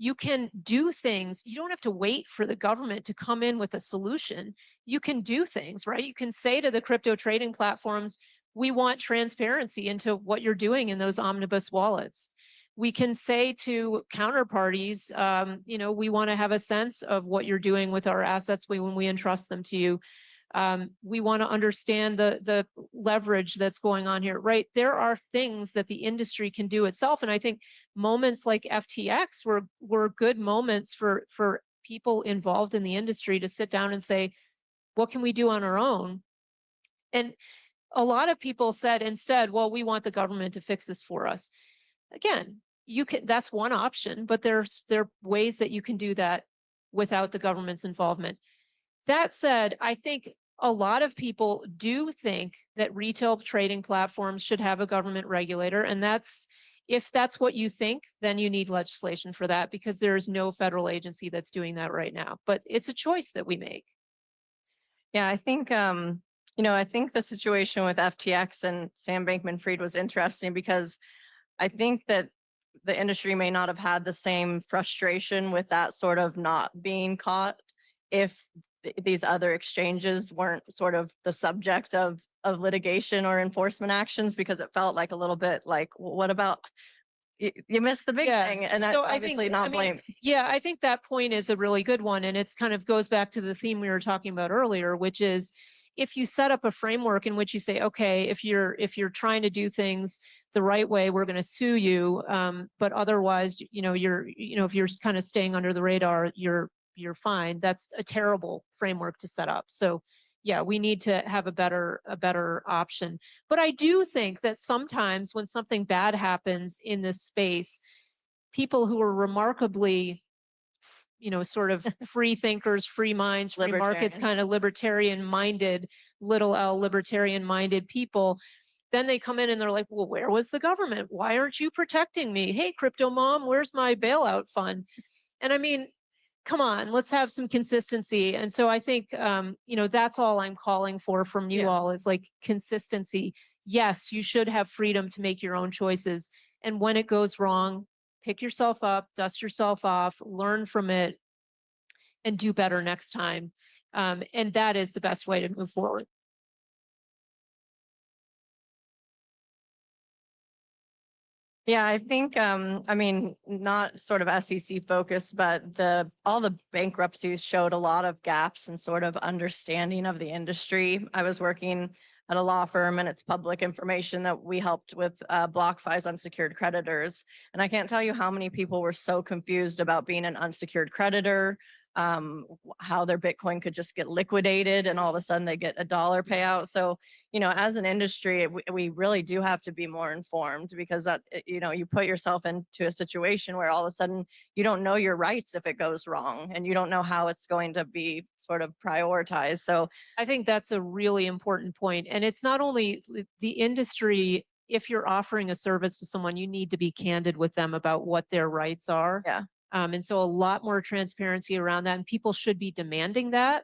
you can do things. You don't have to wait for the government to come in with a solution. You can do things, right? You can say to the crypto trading platforms, we want transparency into what you're doing in those omnibus wallets. We can say to counterparties, we want to have a sense of what you're doing with our assets when we entrust them to you. We want to understand the leverage that's going on here, right? There are things that the industry can do itself. And I think moments like FTX were good moments for people involved in the industry to sit down and say, what can we do on our own? And a lot of people said instead, well, we want the government to fix this for us. Again, that's one option, but there are ways that you can do that without the government's involvement. That said, I think a lot of people do think that retail trading platforms should have a government regulator. And if that's what you think, then you need legislation for that because there is no federal agency that's doing that right now. But it's a choice that we make. Yeah, I think, I think the situation with FTX and Sam Bankman-Fried was interesting because I think that the industry may not have had the same frustration with that sort of not being caught if these other exchanges weren't sort of the subject of litigation or enforcement actions, because it felt like a little bit like, what about you missed the big thing, and so obviously not blame. Yeah, I think that point is a really good one, and it's kind of goes back to the theme we were talking about earlier, which is if you set up a framework in which you say, okay, if you're trying to do things the right way, we're going to sue you, but otherwise, if you're kind of staying under the radar, you're fine. That's a terrible framework to set up. So yeah, we need to have a better option. But I do think that sometimes when something bad happens in this space, people who are remarkably sort of free thinkers, free minds, free markets, kind of libertarian minded, little L libertarian minded people. Then they come in and they're like, well, where was the government? Why aren't you protecting me? Hey, crypto mom, where's my bailout fund? And I mean, come on, let's have some consistency. And so I think, that's all I'm calling for from you all is like consistency. Yes, you should have freedom to make your own choices. And when it goes wrong, pick yourself up, dust yourself off, learn from it, and do better next time. And that is the best way to move forward. Yeah, I think, I mean, not sort of SEC focused, but all the bankruptcies showed a lot of gaps in sort of understanding of the industry. I was working at a law firm, and it's public information that we helped with BlockFi's unsecured creditors. And I can't tell you how many people were so confused about being an unsecured creditor, how their Bitcoin could just get liquidated and all of a sudden they get a dollar payout. So, as an industry, we really do have to be more informed, because that, you put yourself into a situation where all of a sudden you don't know your rights if it goes wrong, and you don't know how it's going to be sort of prioritized. So I think that's a really important point. And it's not only the industry. If you're offering a service to someone, you need to be candid with them about what their rights are. yeah. And so a lot more transparency around that, and people should be demanding that.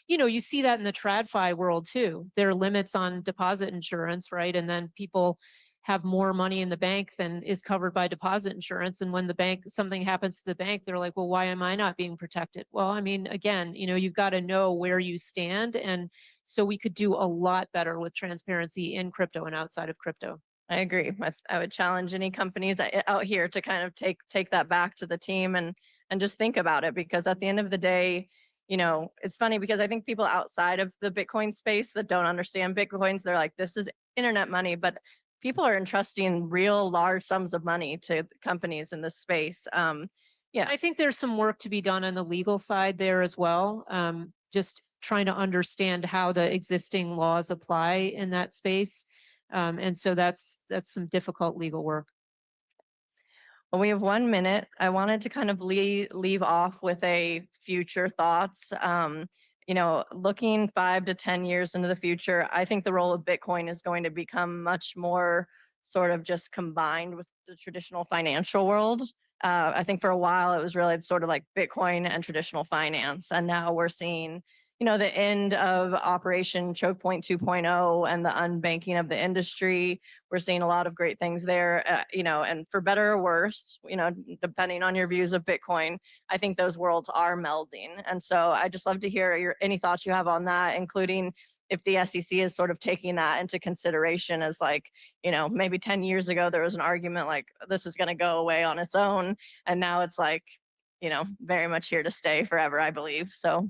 You see that in the TradFi world too. There are limits on deposit insurance, right? And then people have more money in the bank than is covered by deposit insurance. And when something happens to the bank, they're like, well, why am I not being protected? Well, I mean, again, you've got to know where you stand. And so we could do a lot better with transparency in crypto and outside of crypto. I agree. I would challenge any companies out here to kind of take that back to the team and just think about it, because at the end of the day, it's funny because I think people outside of the Bitcoin space that don't understand Bitcoins, they're like, this is internet money, but people are entrusting real large sums of money to companies in this space. Yeah, I think there's some work to be done on the legal side there as well. Just trying to understand how the existing laws apply in that space. And so that's some difficult legal work. Well, we have 1 minute. I wanted to kind of leave off with a future thoughts. Looking 5 to 10 years into the future, I think the role of Bitcoin is going to become much more sort of just combined with the traditional financial world. I think for a while it was really sort of like Bitcoin and traditional finance, and now we're seeing the end of Operation Choke Point 2.0 and the unbanking of the industry. We're seeing a lot of great things there, and for better or worse, depending on your views of Bitcoin, I think those worlds are melding. And so I just love to hear any thoughts you have on that, including if the SEC is sort of taking that into consideration as like, maybe 10 years ago, there was an argument like this is going to go away on its own. And now it's like, very much here to stay forever, I believe. So.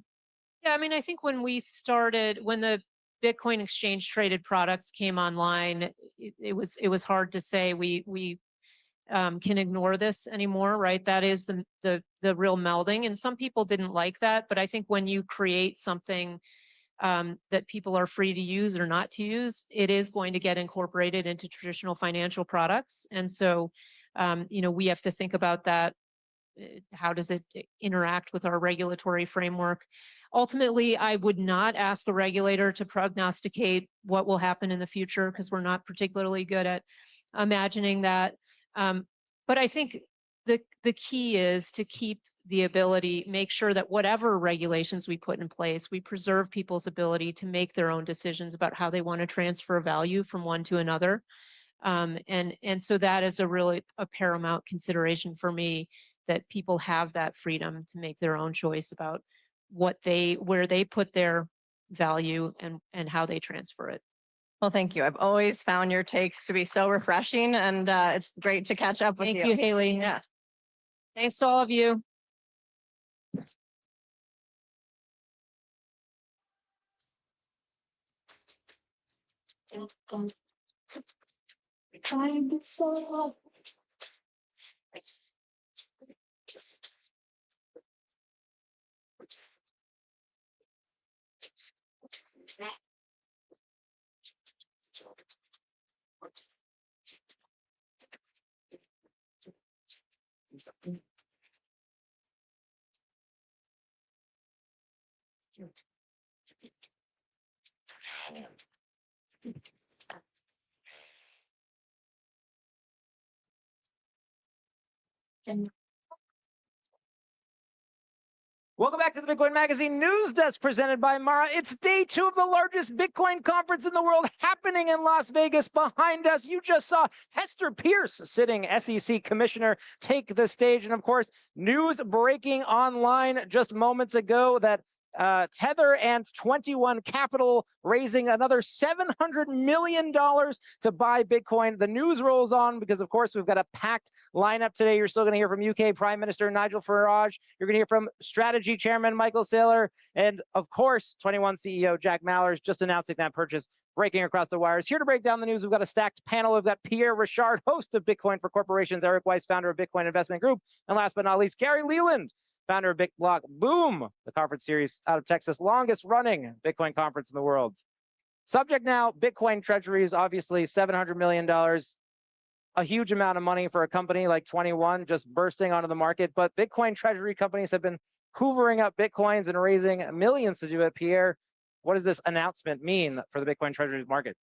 Yeah, I mean, I think when the Bitcoin exchange traded products came online, it was hard to say we can ignore this anymore, right? That is the real melding, and some people didn't like that. But I think when you create something that people are free to use or not to use, it is going to get incorporated into traditional financial products, and so we have to think about that. How does it interact with our regulatory framework? Ultimately, I would not ask a regulator to prognosticate what will happen in the future, because we're not particularly good at imagining that. But I think the key is to make sure that whatever regulations we put in place, we preserve people's ability to make their own decisions about how they want to transfer value from one to another. And so that is a paramount consideration for me, that people have that freedom to make their own choice about where they put their value and how they transfer it. Well, thank you. I've always found your takes to be so refreshing, and it's great to catch up with you. Thank you, Hailey. Yeah. Thanks to all of you. Welcome back to the Bitcoin Magazine News Desk presented by Mara. It's day 2 of the largest Bitcoin conference in the world happening in Las Vegas. Behind us, you just saw Hester Peirce, sitting SEC Commissioner, take the stage. And of course, news breaking online just moments ago that Tether and 21 Capital raising another $700 million to buy Bitcoin. The news rolls on because, of course, we've got a packed lineup today. You're still going to hear from UK Prime Minister Nigel Farage. You're going to hear from Strategy Chairman Michael Saylor. And, of course, 21 CEO Jack Mallers just announcing that purchase, breaking across the wires. Here to break down the news, we've got a stacked panel. We've got Pierre Richard, host of Bitcoin for Corporations, Eric Weiss, founder of Bitcoin Investment Group, and last but not least, Gary Leland, founder of BitBlock Boom, the conference series out of Texas, longest running Bitcoin conference in the world. Subject now, Bitcoin treasuries, obviously $700 million, a huge amount of money for a company like 21 just bursting onto the market. But Bitcoin treasury companies have been hoovering up Bitcoins and raising millions to do it. Pierre, what does this announcement mean for the Bitcoin treasuries market?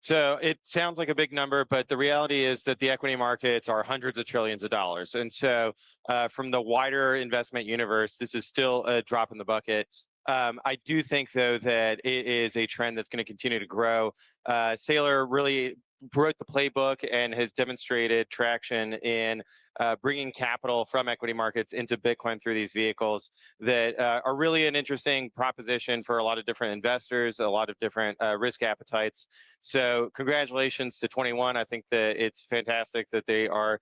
So it sounds like a big number, but the reality is that the equity markets are hundreds of trillions of dollars. And so from the wider investment universe, this is still a drop in the bucket. I do think, though, that it is a trend that's going to continue to grow. Saylor really wrote the playbook and has demonstrated traction in bringing capital from equity markets into Bitcoin through these vehicles that are really an interesting proposition for a lot of different investors, a lot of different risk appetites. So congratulations to 21. I think that it's fantastic that they are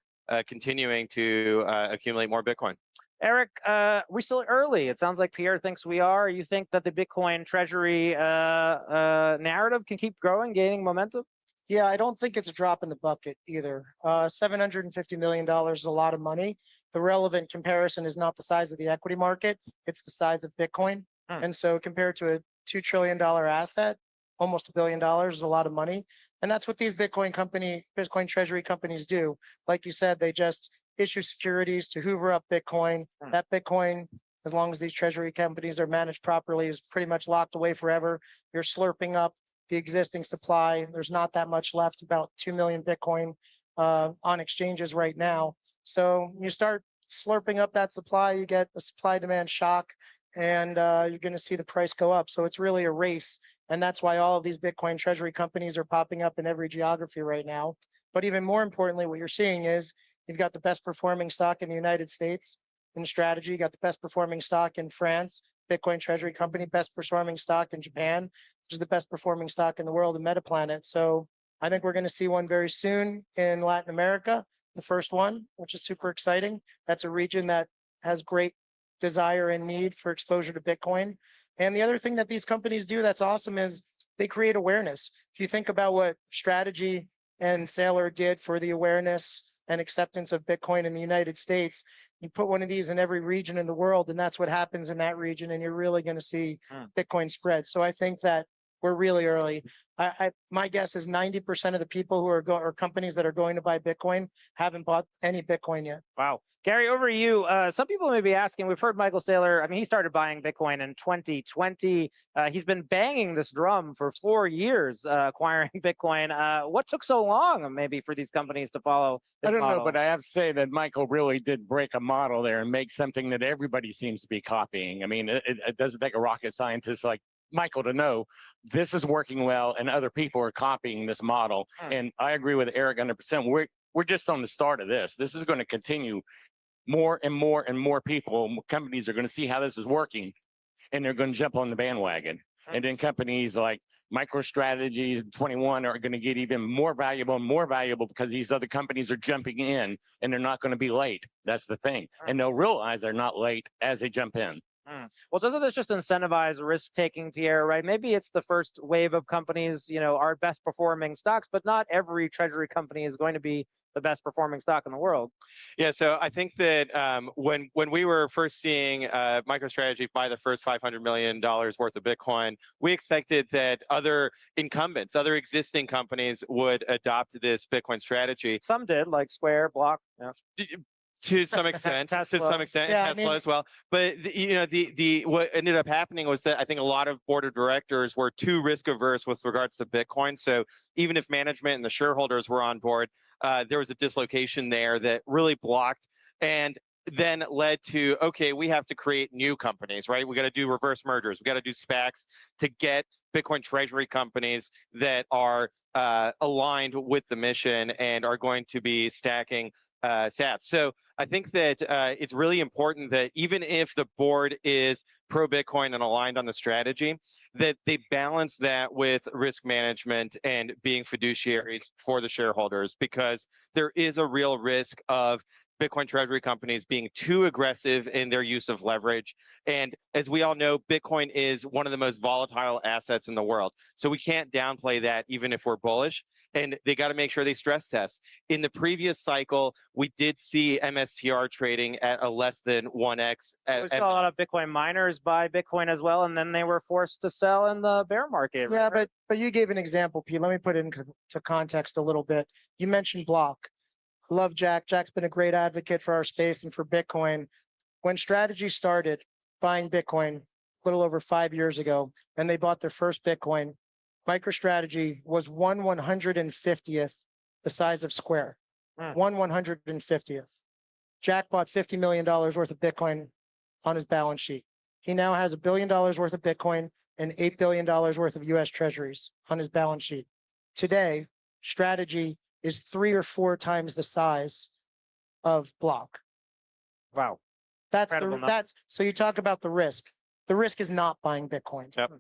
continuing to accumulate more Bitcoin. Eric, we're still early. It sounds like Pierre thinks we are. You think that the Bitcoin treasury narrative can keep growing, gaining momentum? Yeah, I don't think it's a drop in the bucket either. $750 million is a lot of money. The relevant comparison is not the size of the equity market, it's the size of Bitcoin. And so compared to a $2 trillion asset, almost $1 billion is a lot of money. And that's what these Bitcoin treasury companies do. Like you said, they just issue securities to hoover up Bitcoin. That Bitcoin, as long as these treasury companies are managed properly, is pretty much locked away forever. You're slurping up the existing supply. There's not that much left, about 2 million Bitcoin on exchanges right now. So you start slurping up that supply, you get a supply demand shock, and you're going to see the price go up. So it's really a race. And that's why all of these Bitcoin treasury companies are popping up in every geography right now. But even more importantly, what you're seeing is you've got the best performing stock in the United States in Strategy, you got the best performing stock in France, Bitcoin treasury company, best performing stock in Japan, which is the best performing stock in the world in MetaPlanet. So I think we're going to see one very soon in Latin America, the first one, which is super exciting. That's a region that has great desire and need for exposure to Bitcoin. And the other thing that these companies do that's awesome is they create awareness. If you think about what Strategy and Saylor did for the awareness and acceptance of Bitcoin in the United States, you put one of these in every region in the world, and that's what happens in that region, and you're really going to see Bitcoin spread. So I think that we're really early. My guess is 90% of the people who are or companies that are going to buy Bitcoin haven't bought any Bitcoin yet. Wow. Gary, over to you. Some people may be asking, we've heard Michael Saylor, I mean, he started buying Bitcoin in 2020. He's been banging this drum for 4 years, acquiring Bitcoin. What took so long, maybe, for these companies to follow this I don't model? know, but I have to say that Michael really did break a model there and make something that everybody seems to be copying. I mean, it doesn't take a rocket scientist like Michael to know this is working well and other people are copying this model. And I agree with Eric 100%. We're just on the start of this. This is going to continue. More and more and more people, companies are going to see how this is working, and they're going to jump on the bandwagon. And then companies like MicroStrategy, 21 are going to get even more valuable because these other companies are jumping in, and they're not going to be late. That's the thing. And they'll realize they're not late as they jump in. Well, doesn't this just incentivize risk-taking, Pierre, right? Maybe it's the first wave of companies, are best performing stocks, but not every treasury company is going to be the best performing stock in the world. Yeah, so I think that when we were first seeing MicroStrategy buy the first $500 million worth of Bitcoin, we expected that other incumbents, other existing companies would adopt this Bitcoin strategy. Some did, like Square, Block. Yeah. To some extent, to Tesla. some extent, Yeah, I Tesla mean- as well. But the what ended up happening was that I think a lot of board of directors were too risk averse with regards to Bitcoin. So even if management and the shareholders were on board, there was a dislocation there that really blocked and then led to, okay, we have to create new companies, right? We got to do reverse mergers. We got to do SPACs to get Bitcoin treasury companies that are aligned with the mission and are going to be stacking sats. So I think that it's really important that even if the board is pro Bitcoin and aligned on the strategy, that they balance that with risk management and being fiduciaries for the shareholders, because there is a real risk of Bitcoin treasury companies being too aggressive in their use of leverage. And as we all know, Bitcoin is one of the most volatile assets in the world. So we can't downplay that even if we're bullish. And they got to make sure they stress test. In the previous cycle, we did see MSTR trading at a less than 1x. We saw a lot of Bitcoin miners buy Bitcoin as well, and then they were forced to sell in the bear market. Yeah, but you gave an example, Pete. Let me put it into context a little bit. You mentioned Block. I love Jack. Jack's been a great advocate for our space and for Bitcoin. When Strategy started buying Bitcoin a little over 5 years ago, and they bought their first Bitcoin, MicroStrategy was 1/150th the size of Square. 1/150th. Jack bought $50 million worth of Bitcoin on his balance sheet. He now has $1 billion worth of Bitcoin and $8 billion worth of US Treasuries on his balance sheet. Today, Strategy is 3 or 4 times the size of Block. Wow. That's Incredible that's so you talk about the risk. The risk is not buying Bitcoin. Yep.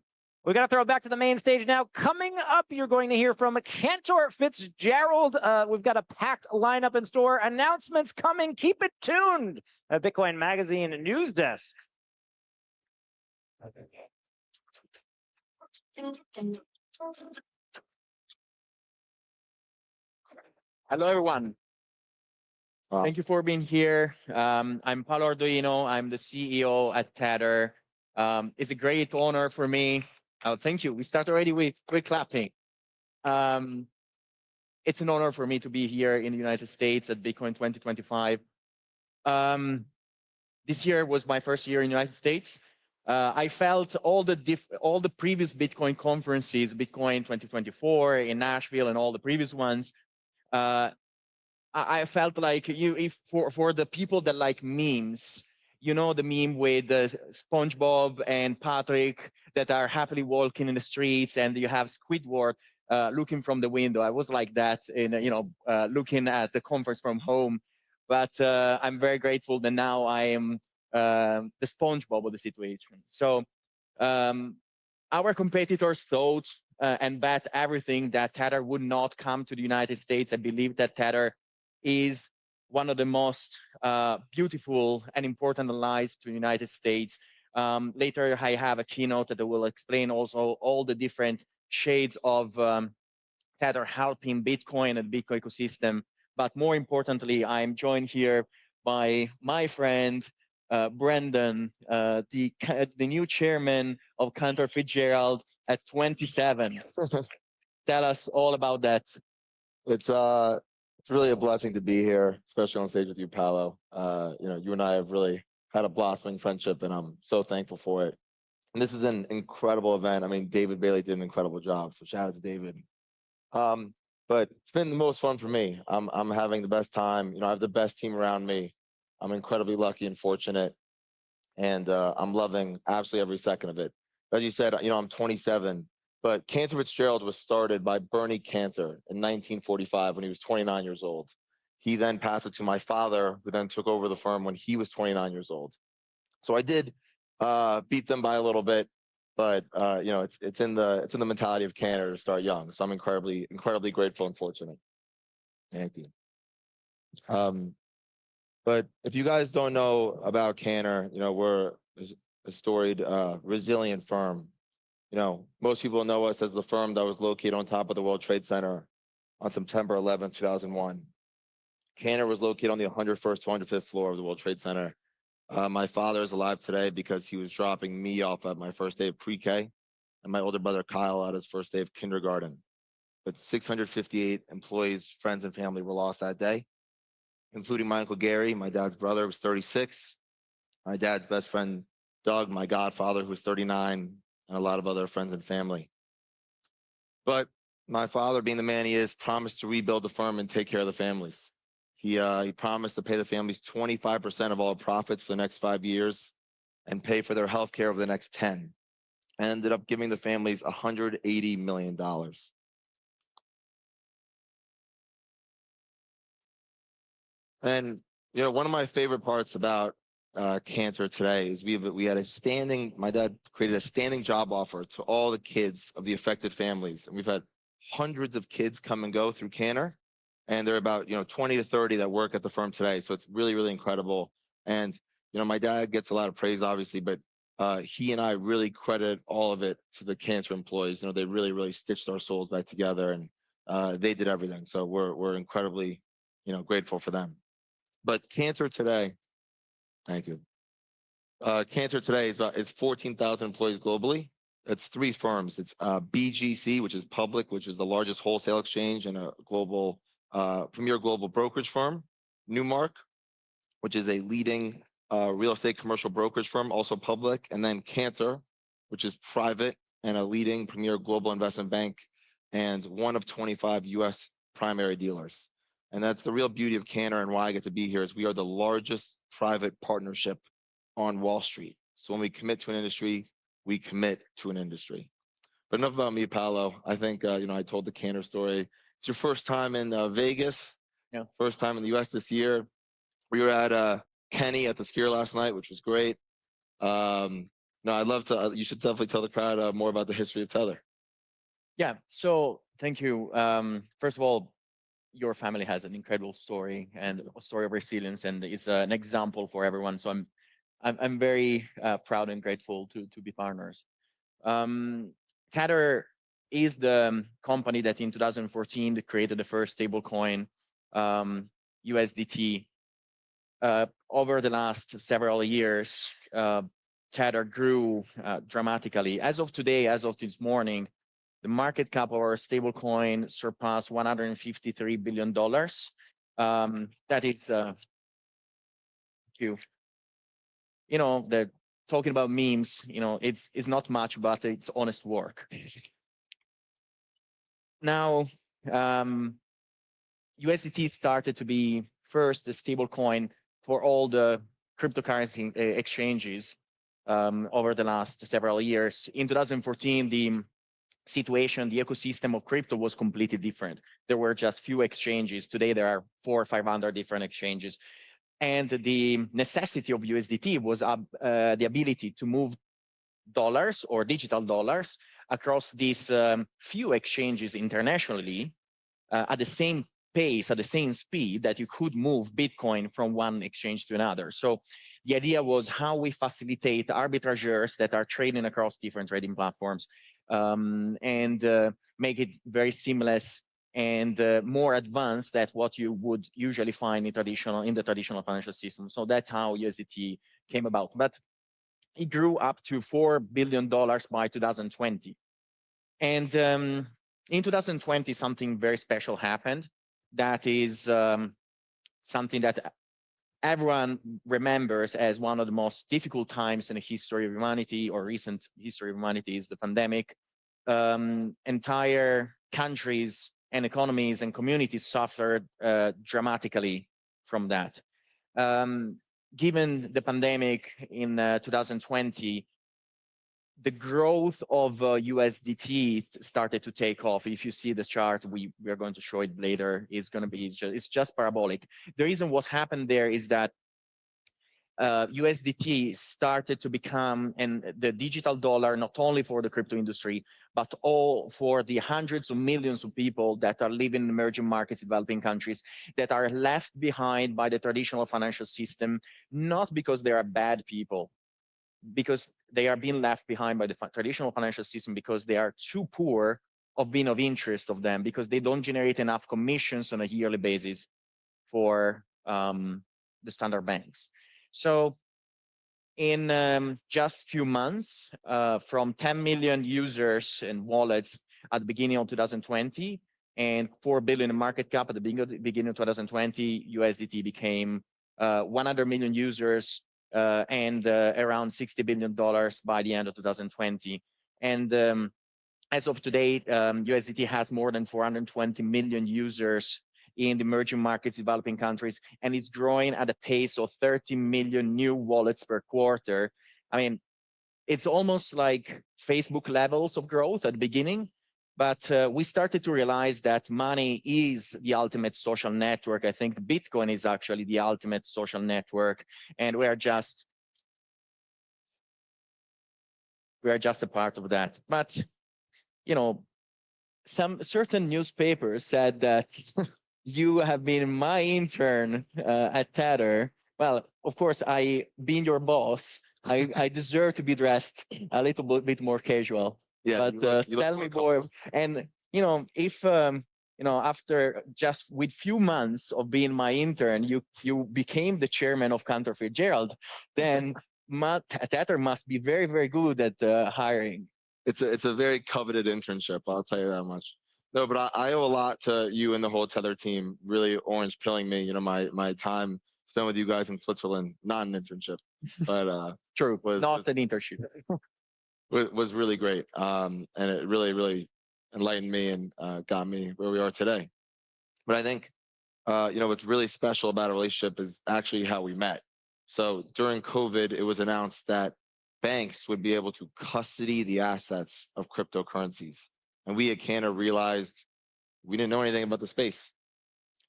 We got to throw it back to the main stage now. Coming up, you're going to hear from Cantor Fitzgerald. We've got a packed lineup in store. Announcements coming. Keep it tuned. A Bitcoin Magazine news desk. Hello, everyone. Thank you for being here. I'm Paolo Ardoino. I'm the CEO at Tether. It's a great honor for me. Oh, thank you. We start already with clapping. It's an honor for me to be here in the United States at Bitcoin 2025. This year was my first year in the United States. I felt all the previous Bitcoin conferences, Bitcoin 2024 in Nashville and all the previous ones. I felt like if for the people that like memes, you know, the meme with the SpongeBob and Patrick that are happily walking in the streets, and you have Squidward looking from the window. I was like that in, looking at the conference from home. But I'm very grateful that now I am the SpongeBob of the situation. So our competitors thought and bet everything that Tether would not come to the United States. I believe that Tether is one of the most beautiful and important allies to the United States. Later, I have a keynote that will explain also all the different shades of Tether helping Bitcoin and Bitcoin ecosystem. But more importantly, I'm joined here by my friend, Brendan, the new chairman of Cantor Fitzgerald at 27. Tell us all about that. It's really a blessing to be here, especially on stage with you, Paolo. You and I have really had a blossoming friendship, and I'm so thankful for it. And this is an incredible event. I mean, David Bailey did an incredible job, so shout out to David. But it's been the most fun for me. I'm having the best time. I have the best team around me. I'm incredibly lucky and fortunate, and I'm loving absolutely every second of it. As you said, I'm 27, but Cantor Fitzgerald was started by Bernie Cantor in 1945 when he was 29 years old. He then passed it to my father, who then took over the firm when he was 29 years old. So I did beat them by a little bit, but it's in the mentality of Cantor to start young. So I'm incredibly grateful and fortunate. Thank you. But if you guys don't know about Cantor, we're a storied, resilient firm. Most people know us as the firm that was located on top of the World Trade Center on September 11, 2001. Cantor was located on the 101st to 105th floor of the World Trade Center. My father is alive today because he was dropping me off at my first day of pre-K and my older brother Kyle at his first day of kindergarten. But 658 employees, friends, and family were lost that day. including my Uncle Gary, my dad's brother, was 36. My dad's best friend, Doug, my godfather, who was 39, and a lot of other friends and family. But my father, being the man he is, promised to rebuild the firm and take care of the families. He promised to pay the families 25% of all profits for the next 5 years and pay for their health care over the next 10, and ended up giving the families $180 million. And one of my favorite parts about Cantor today is we had my dad created a standing job offer to all the kids of the affected families, and we've had hundreds of kids come and go through Cantor, and there are about 20 to 30 that work at the firm today. So it's really, really incredible. And my dad gets a lot of praise, obviously, but he and I really credit all of it to the Cantor employees. They really, really stitched our souls back together, and they did everything. So we're incredibly grateful for them. But Cantor today, thank you. Cantor today is 14,000 employees globally. It's 3 firms. It's BGC, which is public, which is the largest wholesale exchange and a global premier global brokerage firm. Newmark, which is a leading real estate commercial brokerage firm, also public. And then Cantor, which is private and a leading premier global investment bank and one of 25 U.S. primary dealers. And that's the real beauty of Cantor, and why I get to be here is we are the largest private partnership on Wall Street. So when we commit to an industry, we commit to an industry. But enough about me, Paolo. I think, I told the Cantor story. It's your first time in Vegas, first time in the US this year. We were at Kenny at the Sphere last night, which was great. No, I'd love to, you should definitely tell the crowd more about the history of Tether. Yeah, so thank you. First of all, your family has an incredible story and a story of resilience, and is an example for everyone. So I'm very proud and grateful to be partners. Tether is the company that in 2014 created the first stablecoin, USDT. Over the last several years, Tether grew dramatically. As of today, as of this morning, the market cap of our stablecoin surpassed $153 billion. That is, the talking about memes, it's not much, but it's honest work. Now, USDT started to be first a stablecoin for all the cryptocurrency exchanges over the last several years. In 2014, the situation, the ecosystem of crypto was completely different. There were just few exchanges. Today, there are 400 or 500 different exchanges. And the necessity of USDT was the ability to move dollars or digital dollars across these few exchanges internationally at the same pace, at the same speed that you could move Bitcoin from one exchange to another. So the idea was how we facilitate arbitrageurs that are trading across different trading platforms, and make it very seamless and more advanced than what you would usually find in the traditional financial system. So that's how USDT came about. But it grew up to $4 billion by 2020. And in 2020, something very special happened. That is something that everyone remembers as one of the most difficult times in the history of humanity, or recent history of humanity, is the pandemic. Entire countries and economies and communities suffered dramatically from that. Given the pandemic in 2020, the growth of USDT started to take off. If you see this chart, we are going to show it later, it's just parabolic. The reason what happened there is that USDT started to become the digital dollar, not only for the crypto industry, but all for the hundreds of millions of people that are living in emerging markets, developing countries, that are left behind by the traditional financial system, not because they are bad people, because they are being left behind by the traditional financial system because they are too poor of being of interest of them, because they don't generate enough commissions on a yearly basis for the standard banks. So in just few months, from 10 million users and wallets at the beginning of 2020, and 4 billion in market cap at the beginning of 2020. USDT became 100 million users and around $60 billion by the end of 2020. And as of today, USDT has more than 420 million users in the emerging markets, developing countries, and it's growing at a pace of 30 million new wallets per quarter. I mean, it's almost like Facebook levels of growth at the beginning, but we started to realize that money is the ultimate social network. I think Bitcoin is actually the ultimate social network, and we are just a part of that. But, you know, some certain newspapers said that you have been my intern at Tether. Well, of course, being your boss, I deserve to be dressed a little bit more casual. Yeah, but you tell me more. And you know, if you know, after just with few months of being my intern, you became the chairman of Cantor Fitzgerald, then Tether must be very, very good at hiring. It's a very coveted internship, I'll tell you that much. No, but I owe a lot to you and the whole Tether team, really orange pilling me. You know, my time spent with you guys in Switzerland, not an internship, but true, not an internship. was really great, and it really enlightened me and got me where we are today. But I think you know, what's really special about a relationship is actually how we met. So during COVID, it was announced that banks would be able to custody the assets of cryptocurrencies. And we at Cantor realized we didn't know anything about the space.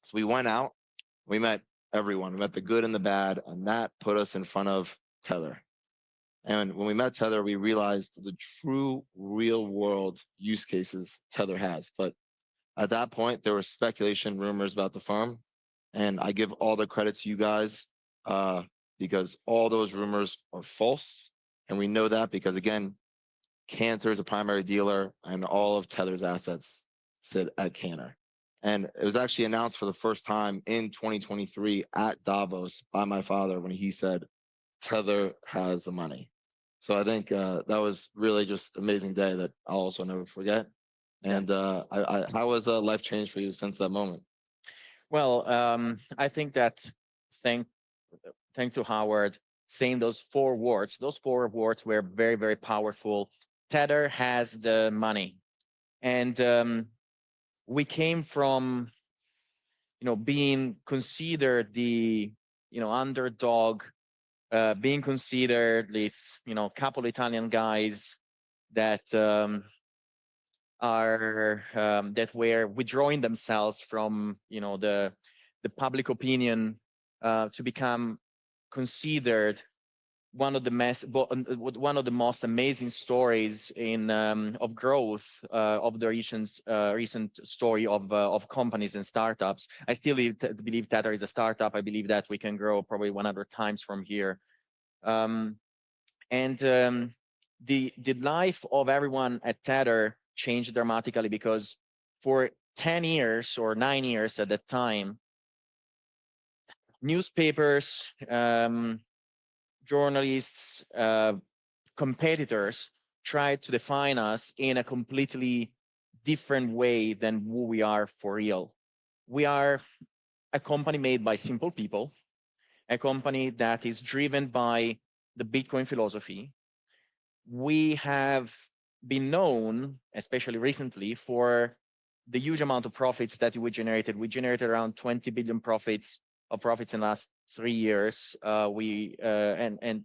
So we went out, we met everyone, we met the good and the bad, and that put us in front of Tether. And when we met Tether, we realized the true real world use cases Tether has. But at that point, there was speculation, rumors about the firm. And I give all the credit to you guys because all those rumors are false. And we know that because, again, Cantor is a primary dealer and all of Tether's assets sit at Cantor. And it was actually announced for the first time in 2023 at Davos by my father when he said, Tether has the money. So I think that was really just an amazing day that I'll also never forget. And how was life changed for you since that moment? Well, I think that thanks to Howard saying those four words were very, very powerful. Tether has the money. And we came from, you know, being considered the, you know, underdog, being considered this, you know, couple Italian guys that that were withdrawing themselves from, you know, the public opinion to become considered one of the most amazing stories in of growth of the recent story of companies and startups. I still believe Tether is a startup. I believe that we can grow probably 100 times from here. The life of everyone at Tether changed dramatically because for 10 years or 9 years at that time, newspapers, journalists, competitors tried to define us in a completely different way than who we are for real. We are a company made by simple people, a company that is driven by the Bitcoin philosophy. We have been known, especially recently, for the huge amount of profits that we generated. We generated around 20 billion profits in the last 3 years. And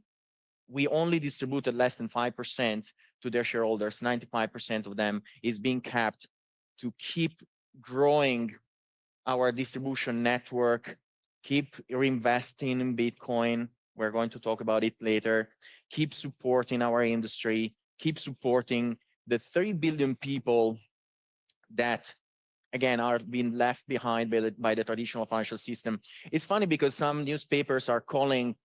we only distributed less than 5% to their shareholders. 95% of them is being kept to keep growing our distribution network, keep reinvesting in Bitcoin. We're going to talk about it later. Keep supporting our industry, keep supporting the 3 billion people that, again, are being left behind by the traditional financial system. It's funny because some newspapers are calling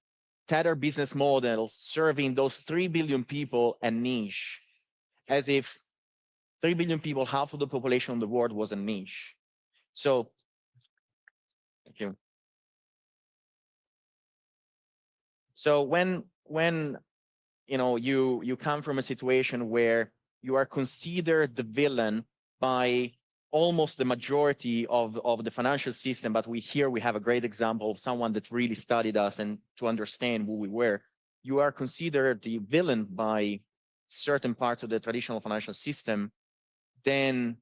Tether business model serving those 3 billion people a niche, as if 3 billion people, half of the population of the world, was a niche. So, thank you. So when you know you come from a situation where you are considered the villain by almost the majority of the financial system, but we have a great example of someone that really studied us and to understand who we were. You are considered the villain by certain parts of the traditional financial system, then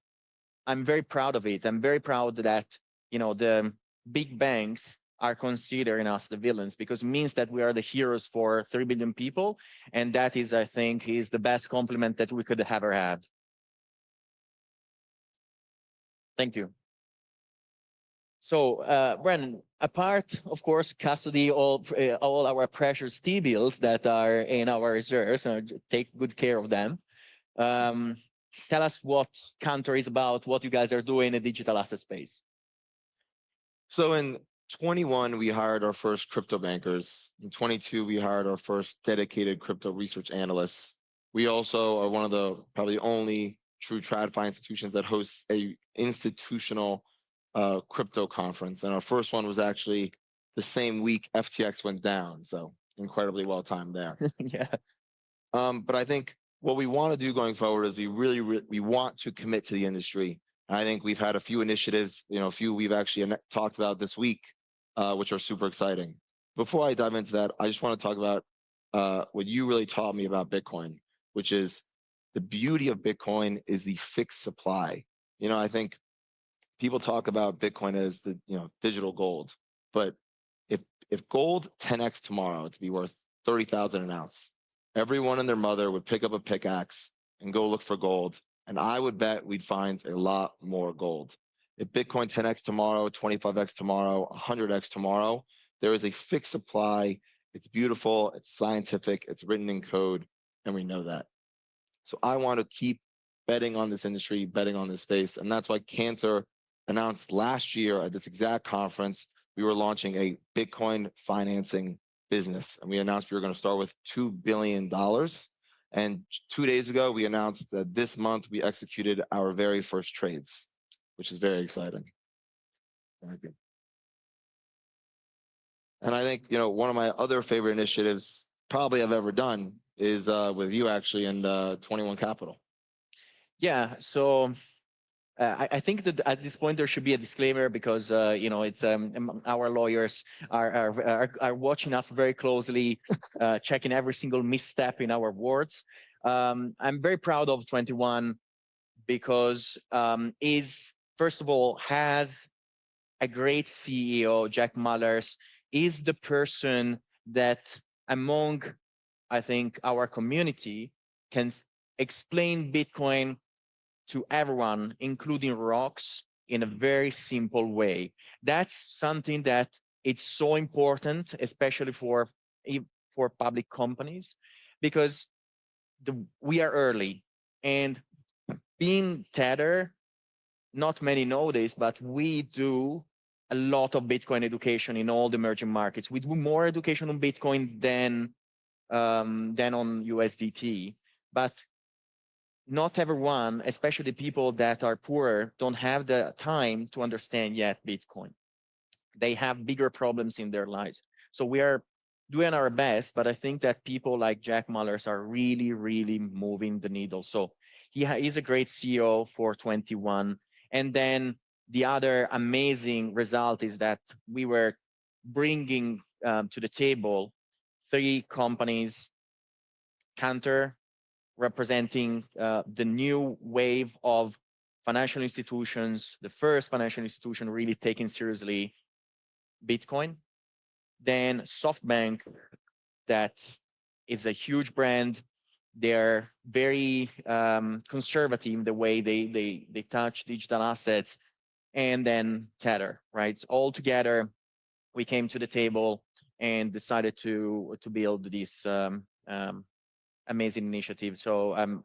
I'm very proud of it. I'm very proud that, you know, the big banks are considering us the villains, because it means that we are the heroes for 3 billion people. And that is, I think, is the best compliment that we could ever have. Thank you. So, Brennan, apart, of course, custody all our precious T-bills that are in our reserves, take good care of them. Tell us what Cantor is about, what you guys are doing in the digital asset space. So in 21, we hired our first crypto bankers. In 22, we hired our first dedicated crypto research analysts. We also are one of the probably only true TradFi institutions that hosts a institutional crypto conference. And our first one was actually the same week FTX went down. So incredibly well timed there. Yeah. But I think what we want to do going forward is we want to commit to the industry. I think we've had a few initiatives, you know, a few we've actually talked about this week, which are super exciting. Before I dive into that, I just want to talk about what you really taught me about Bitcoin, which is the beauty of Bitcoin is the fixed supply. You know, I think people talk about Bitcoin as the, you know, digital gold, but if gold 10x tomorrow to be worth 30,000 an ounce, everyone and their mother would pick up a pickaxe and go look for gold. And I would bet we'd find a lot more gold. If Bitcoin 10x tomorrow, 25x tomorrow, 100x tomorrow, there is a fixed supply. It's beautiful, it's scientific, it's written in code, and we know that. So I want to keep betting on this industry, betting on this space. And that's why Cantor announced last year at this exact conference, we were launching a Bitcoin financing business. And we announced we were going to start with $2 billion. And 2 days ago, we announced that this month we executed our very first trades, which is very exciting. Thank you. And I think, you know, one of my other favorite initiatives probably I've ever done is with you actually and 21 Capital. Yeah, so I think that at this point there should be a disclaimer because you know, it's our lawyers are watching us very closely, checking every single misstep in our words. I'm very proud of 21 because is first of all has a great CEO. Jack Mallers is the person that among, I think, our community can explain Bitcoin to everyone, including rocks, in a very simple way. That's something that it's so important, especially for public companies, because we are early. And being Tether, not many know this, but we do a lot of Bitcoin education in all the emerging markets. We do more education on Bitcoin than on USDT, but not everyone, especially people that are poorer, don't have the time to understand yet Bitcoin. They have bigger problems in their lives. So we are doing our best, but I think that people like Jack Mallers are really, really moving the needle. So he's a great CEO for 21. And then the other amazing result is that we were bringing to the table 3 companies, Cantor, representing the new wave of financial institutions, the first financial institution really taking seriously Bitcoin. Then SoftBank, that is a huge brand. They're very conservative in the way they touch digital assets. And then Tether, right? So all together, we came to the table and decided to build this amazing initiative. So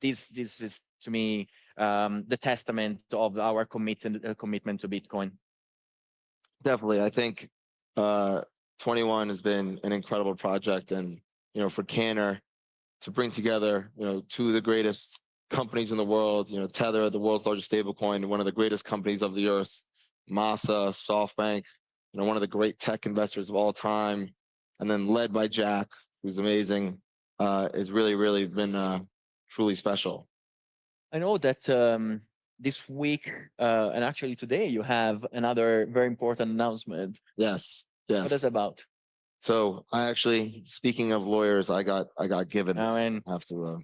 this is to me the testament of our commitment to Bitcoin. Definitely, I think 21 has been an incredible project, and you know, for Cantor to bring together, you know, 2 of the greatest companies in the world, you know, Tether, the world's largest stablecoin, one of the greatest companies of the earth, Masa, SoftBank, you know, one of the great tech investors of all time, and then led by Jack, who's amazing. Has really, really been truly special. I know that this week, and actually today, you have another very important announcement. Yes, What is yes. it about? So I actually, speaking of lawyers, I got given this. I mean, I have to.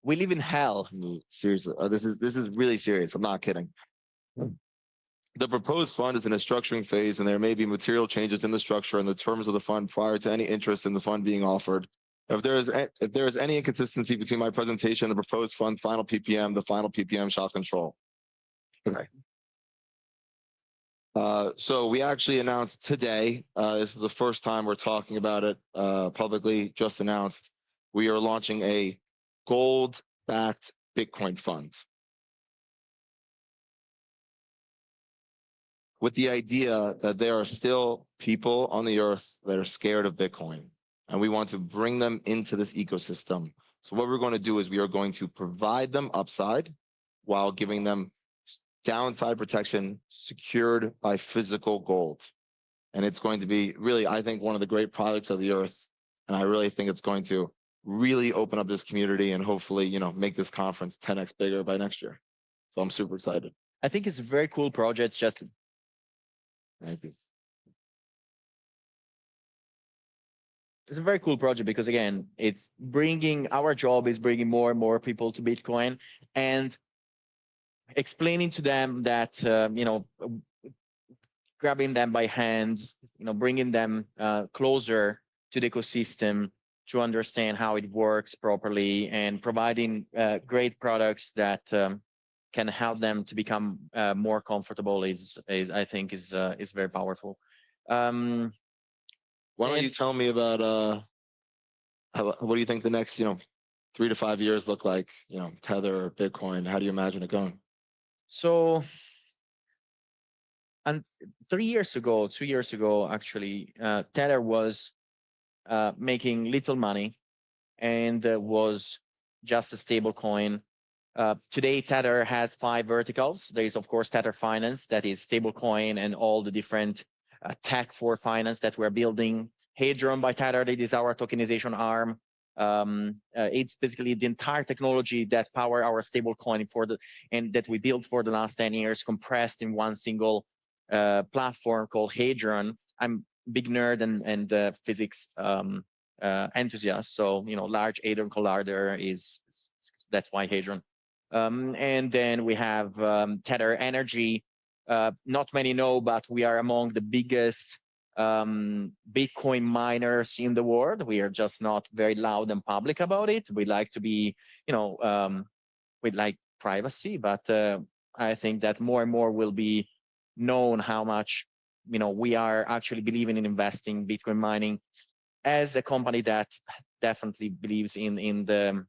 We live in hell. Seriously, this is really serious. I'm not kidding. The proposed fund is in a structuring phase, and there may be material changes in the structure and the terms of the fund prior to any interest in the fund being offered. If there is any inconsistency between my presentation and the proposed fund final PPM, the final PPM shall control. Okay. So we actually announced today, this is the first time we're talking about it publicly, just announced, we are launching a gold-backed Bitcoin fund. With the idea that there are still people on the earth that are scared of Bitcoin, and we want to bring them into this ecosystem. So what we're going to do is we are going to provide them upside while giving them downside protection secured by physical gold. And it's going to be really, I think, one of the great products of the earth. And I really think it's going to really open up this community and hopefully, make this conference 10x bigger by next year. So I'm super excited. I think it's a very cool project. Just Thank you. It's a very cool project because again, it's bringing, our job is bringing more and more people to Bitcoin and explaining to them that, grabbing them by hand, bringing them closer to the ecosystem to understand how it works properly and providing great products that can help them to become more comfortable is I think is very powerful. Why don't you tell me about what do you think the next 3 to 5 years look like? Tether or Bitcoin. How do you imagine it going? So, and 2 years ago, actually, Tether was making little money and was just a stable coin. Today, Tether has 5 verticals. There is, of course, Tether Finance, that is stablecoin and all the different tech for finance that we're building. Hadron by Tether, that is our tokenization arm. It's basically the entire technology that power our stablecoin and that we built for the last 10 years, compressed in one single platform called Hadron. I'm a big nerd and physics enthusiast, so Large Hadron Collider that's why Hadron. And then we have Tether Energy. Not many know, but we are among the biggest Bitcoin miners in the world. We are just not very loud and public about it. We like to be, we like privacy, but I think that more and more will be known how much, we are actually believing in investing Bitcoin mining as a company that definitely believes in the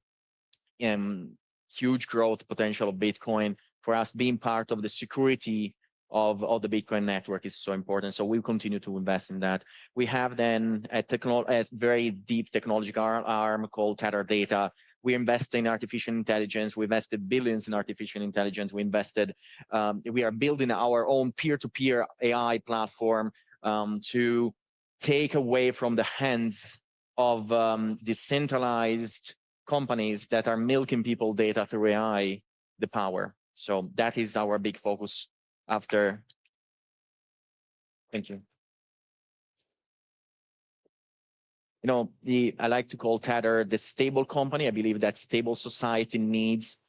huge growth potential of Bitcoin. For us, being part of the security of the Bitcoin network is so important. So we'll continue to invest in that. We have then a very deep technological arm called Tether Data. We invest in artificial intelligence. We invested billions in artificial intelligence. We are building our own peer-to-peer AI platform to take away from the hands of decentralized companies that are milking people data through AI, the power. So that is our big focus after. Thank you. I like to call Tether the stable company. I believe that stable society needs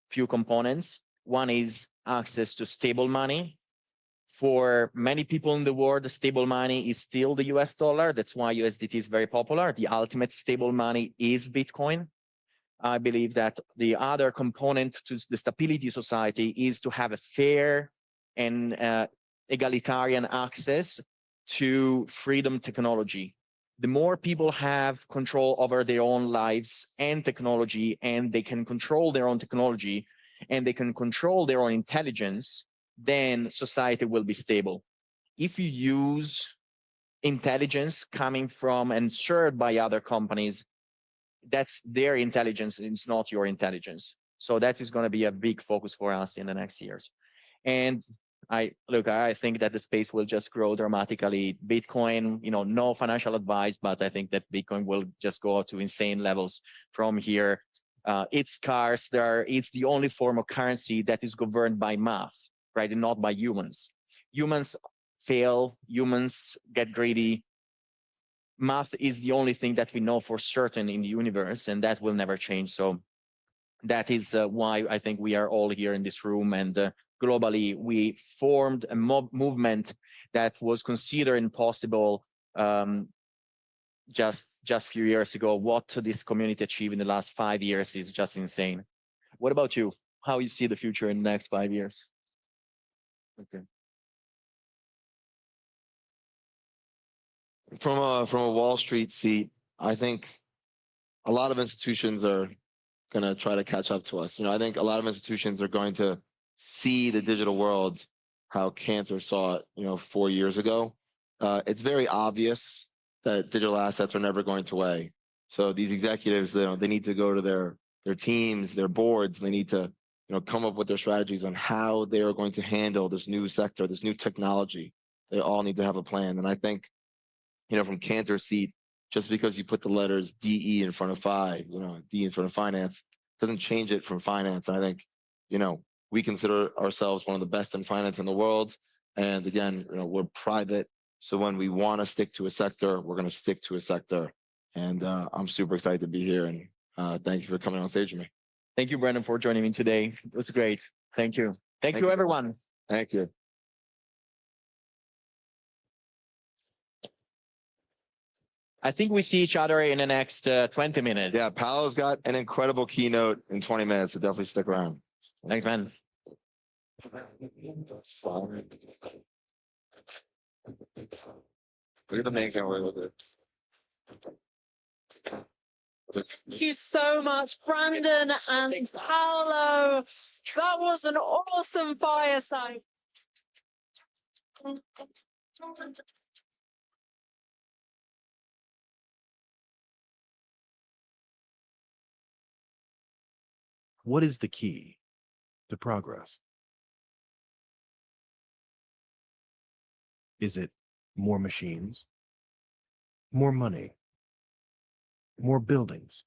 few components. One is access to stable money. For many people in the world, stable money is still the US dollar. That's why USDT is very popular. The ultimate stable money is Bitcoin. I believe that the other component to the stability society is to have a fair and egalitarian access to freedom technology. The more people have control over their own lives and technology, and they can control their own technology, and they can control their own intelligence, then society will be stable. If you use intelligence coming from and shared by other companies, that's their intelligence, it's not your intelligence. So that is going to be a big focus for us in the next years. And I think that the space will just grow dramatically. Bitcoin, no financial advice, but I think that Bitcoin will just go to insane levels from here. It's scarce. It's the only form of currency that is governed by math, right, and not by humans. Humans fail. Humans get greedy. Math is the only thing that we know for certain in the universe, and that will never change. So that is why I think we are all here in this room, and globally we formed a movement that was considered impossible just a few years ago. What this community achieved in the last 5 years is just insane. What about you? How you see the future in the next 5 years? Okay. From a Wall Street seat, I think a lot of institutions are going to try to catch up to us. I think a lot of institutions are going to see the digital world how Cantor saw it, 4 years ago. It's very obvious that digital assets are never going to weigh. So these executives, they need to go to their teams, their boards, and they need to, come up with their strategies on how they are going to handle this new sector, this new technology. They all need to have a plan. And I think, from Cantor's seat, just because you put the letters DE in front of D in front of finance, doesn't change it from finance. And I think, we consider ourselves one of the best in finance in the world. And again, we're private. So when we want to stick to a sector, we're going to stick to a sector. And I'm super excited to be here. And thank you for coming on stage with me. Thank you, Brandon, for joining me today. It was great. Thank you. Thank you, everyone. Thank you. I think we see each other in the next 20 minutes. Yeah, Paolo's got an incredible keynote in 20 minutes, so definitely stick around. Thanks, man. Look at the main camera with it. Thank you so much, Brandon and Paolo. That was an awesome fireside. What is the key to progress? Is it more machines, more money, more buildings?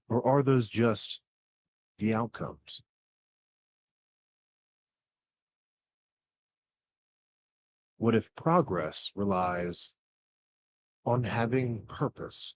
Or are those just the outcomes? What if progress relies on having purpose?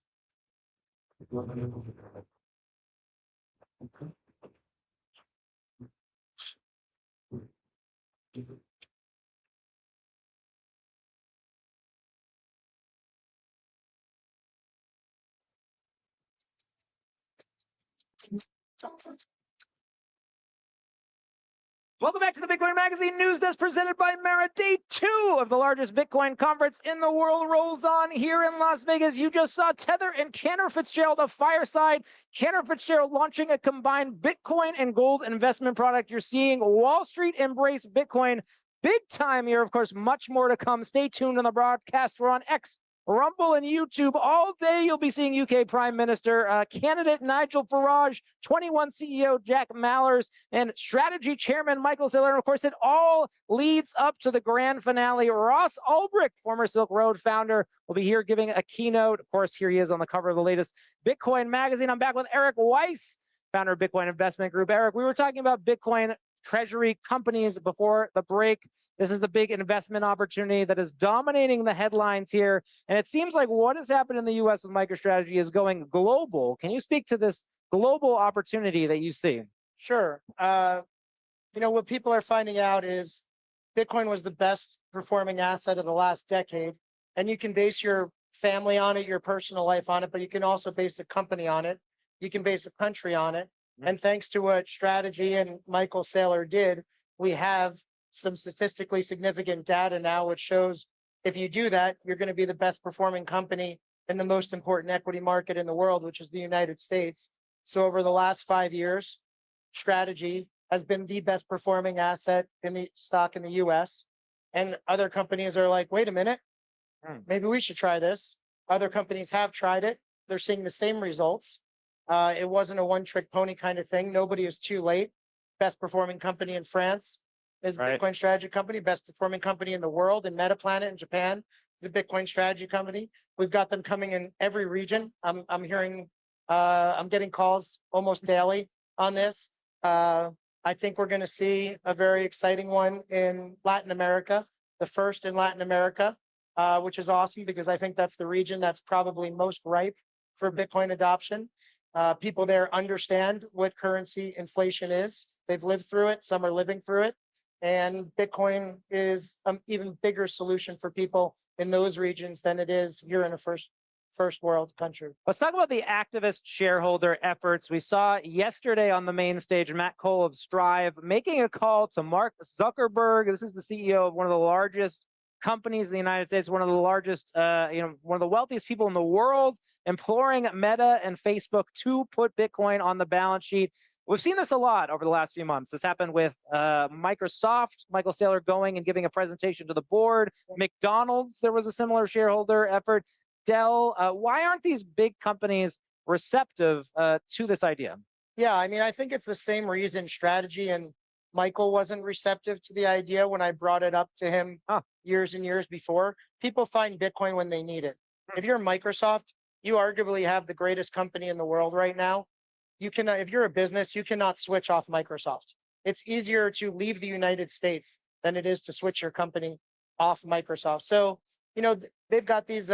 Welcome back to the Bitcoin Magazine News Desk presented by Mara. Day 2 of the largest Bitcoin conference in the world rolls on here in Las Vegas. You just saw Tether and Cantor Fitzgerald of Fireside. Cantor Fitzgerald launching a combined Bitcoin and gold investment product. You're seeing Wall Street embrace Bitcoin big time here. Of course, much more to come. Stay tuned on the broadcast. We're on X, Rumble, and YouTube all day. You'll be seeing UK Prime Minister candidate Nigel Farage, 21 CEO Jack Mallers, and strategy chairman Michael Saylor. And of course, it all leads up to the grand finale. Ross Ulbricht, former Silk Road founder, will be here giving a keynote. Of course, here he is on the cover of the latest Bitcoin magazine. I'm back with Eric Weiss, founder of Bitcoin Investment Group. Eric, we were talking about Bitcoin Treasury companies before the break. This is the big investment opportunity that is dominating the headlines here. And it seems like what has happened in the US with MicroStrategy is going global. Can you speak to this global opportunity that you see? Sure. What people are finding out is Bitcoin was the best performing asset of the last decade. And you can base your family on it, your personal life on it, but you can also base a company on it. You can base a country on it. And thanks to what Strategy and Michael Saylor did, we have some statistically significant data now, which shows if you do that, you're going to be the best performing company in the most important equity market in the world, which is the United States. So over the last 5 years, Strategy has been the best performing asset in the stock in the US. And other companies are like, wait a minute, maybe we should try this. Other companies have tried it. They're seeing the same results. It wasn't a one-trick pony kind of thing. Nobody is too late. Best performing company in France is a Bitcoin Strategy company. Best performing company in the world in MetaPlanet in Japan is a Bitcoin Strategy company. We've got them coming in every region. I'm hearing I'm getting calls almost daily on this. I think we're going to see a very exciting one in Latin America, the first in Latin America, which is awesome because I think that's the region that's probably most ripe for Bitcoin adoption. People there understand what currency inflation is. They've lived through it. Some are living through it. And Bitcoin is an even bigger solution for people in those regions than it is here in a first world country. Let's talk about the activist shareholder efforts. We saw yesterday on the main stage, Matt Cole of Strive making a call to Mark Zuckerberg. This is the CEO of one of the largest companies in the United States, one of the largest, one of the wealthiest people in the world, imploring Meta and Facebook to put Bitcoin on the balance sheet. We've seen this a lot over the last few months. This happened with Microsoft, Michael Saylor going and giving a presentation to the board. McDonald's, there was a similar shareholder effort. Dell, why aren't these big companies receptive to this idea? Yeah, I mean, I think it's the same reason strategy and Michael wasn't receptive to the idea when I brought it up to him years and years before. People find Bitcoin when they need it. If you're Microsoft, you arguably have the greatest company in the world right now. You can, if you're a business, you cannot switch off Microsoft. It's easier to leave the United States than it is to switch your company off Microsoft. So, they've got these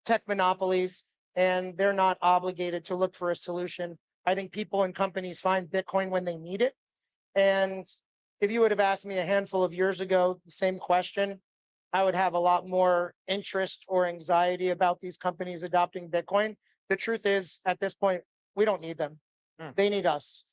tech monopolies and they're not obligated to look for a solution. I think people and companies find Bitcoin when they need it. And if you would have asked me a handful of years ago, the same question, I would have a lot more interest or anxiety about these companies adopting Bitcoin. The truth is, at this point, we don't need them. They need us,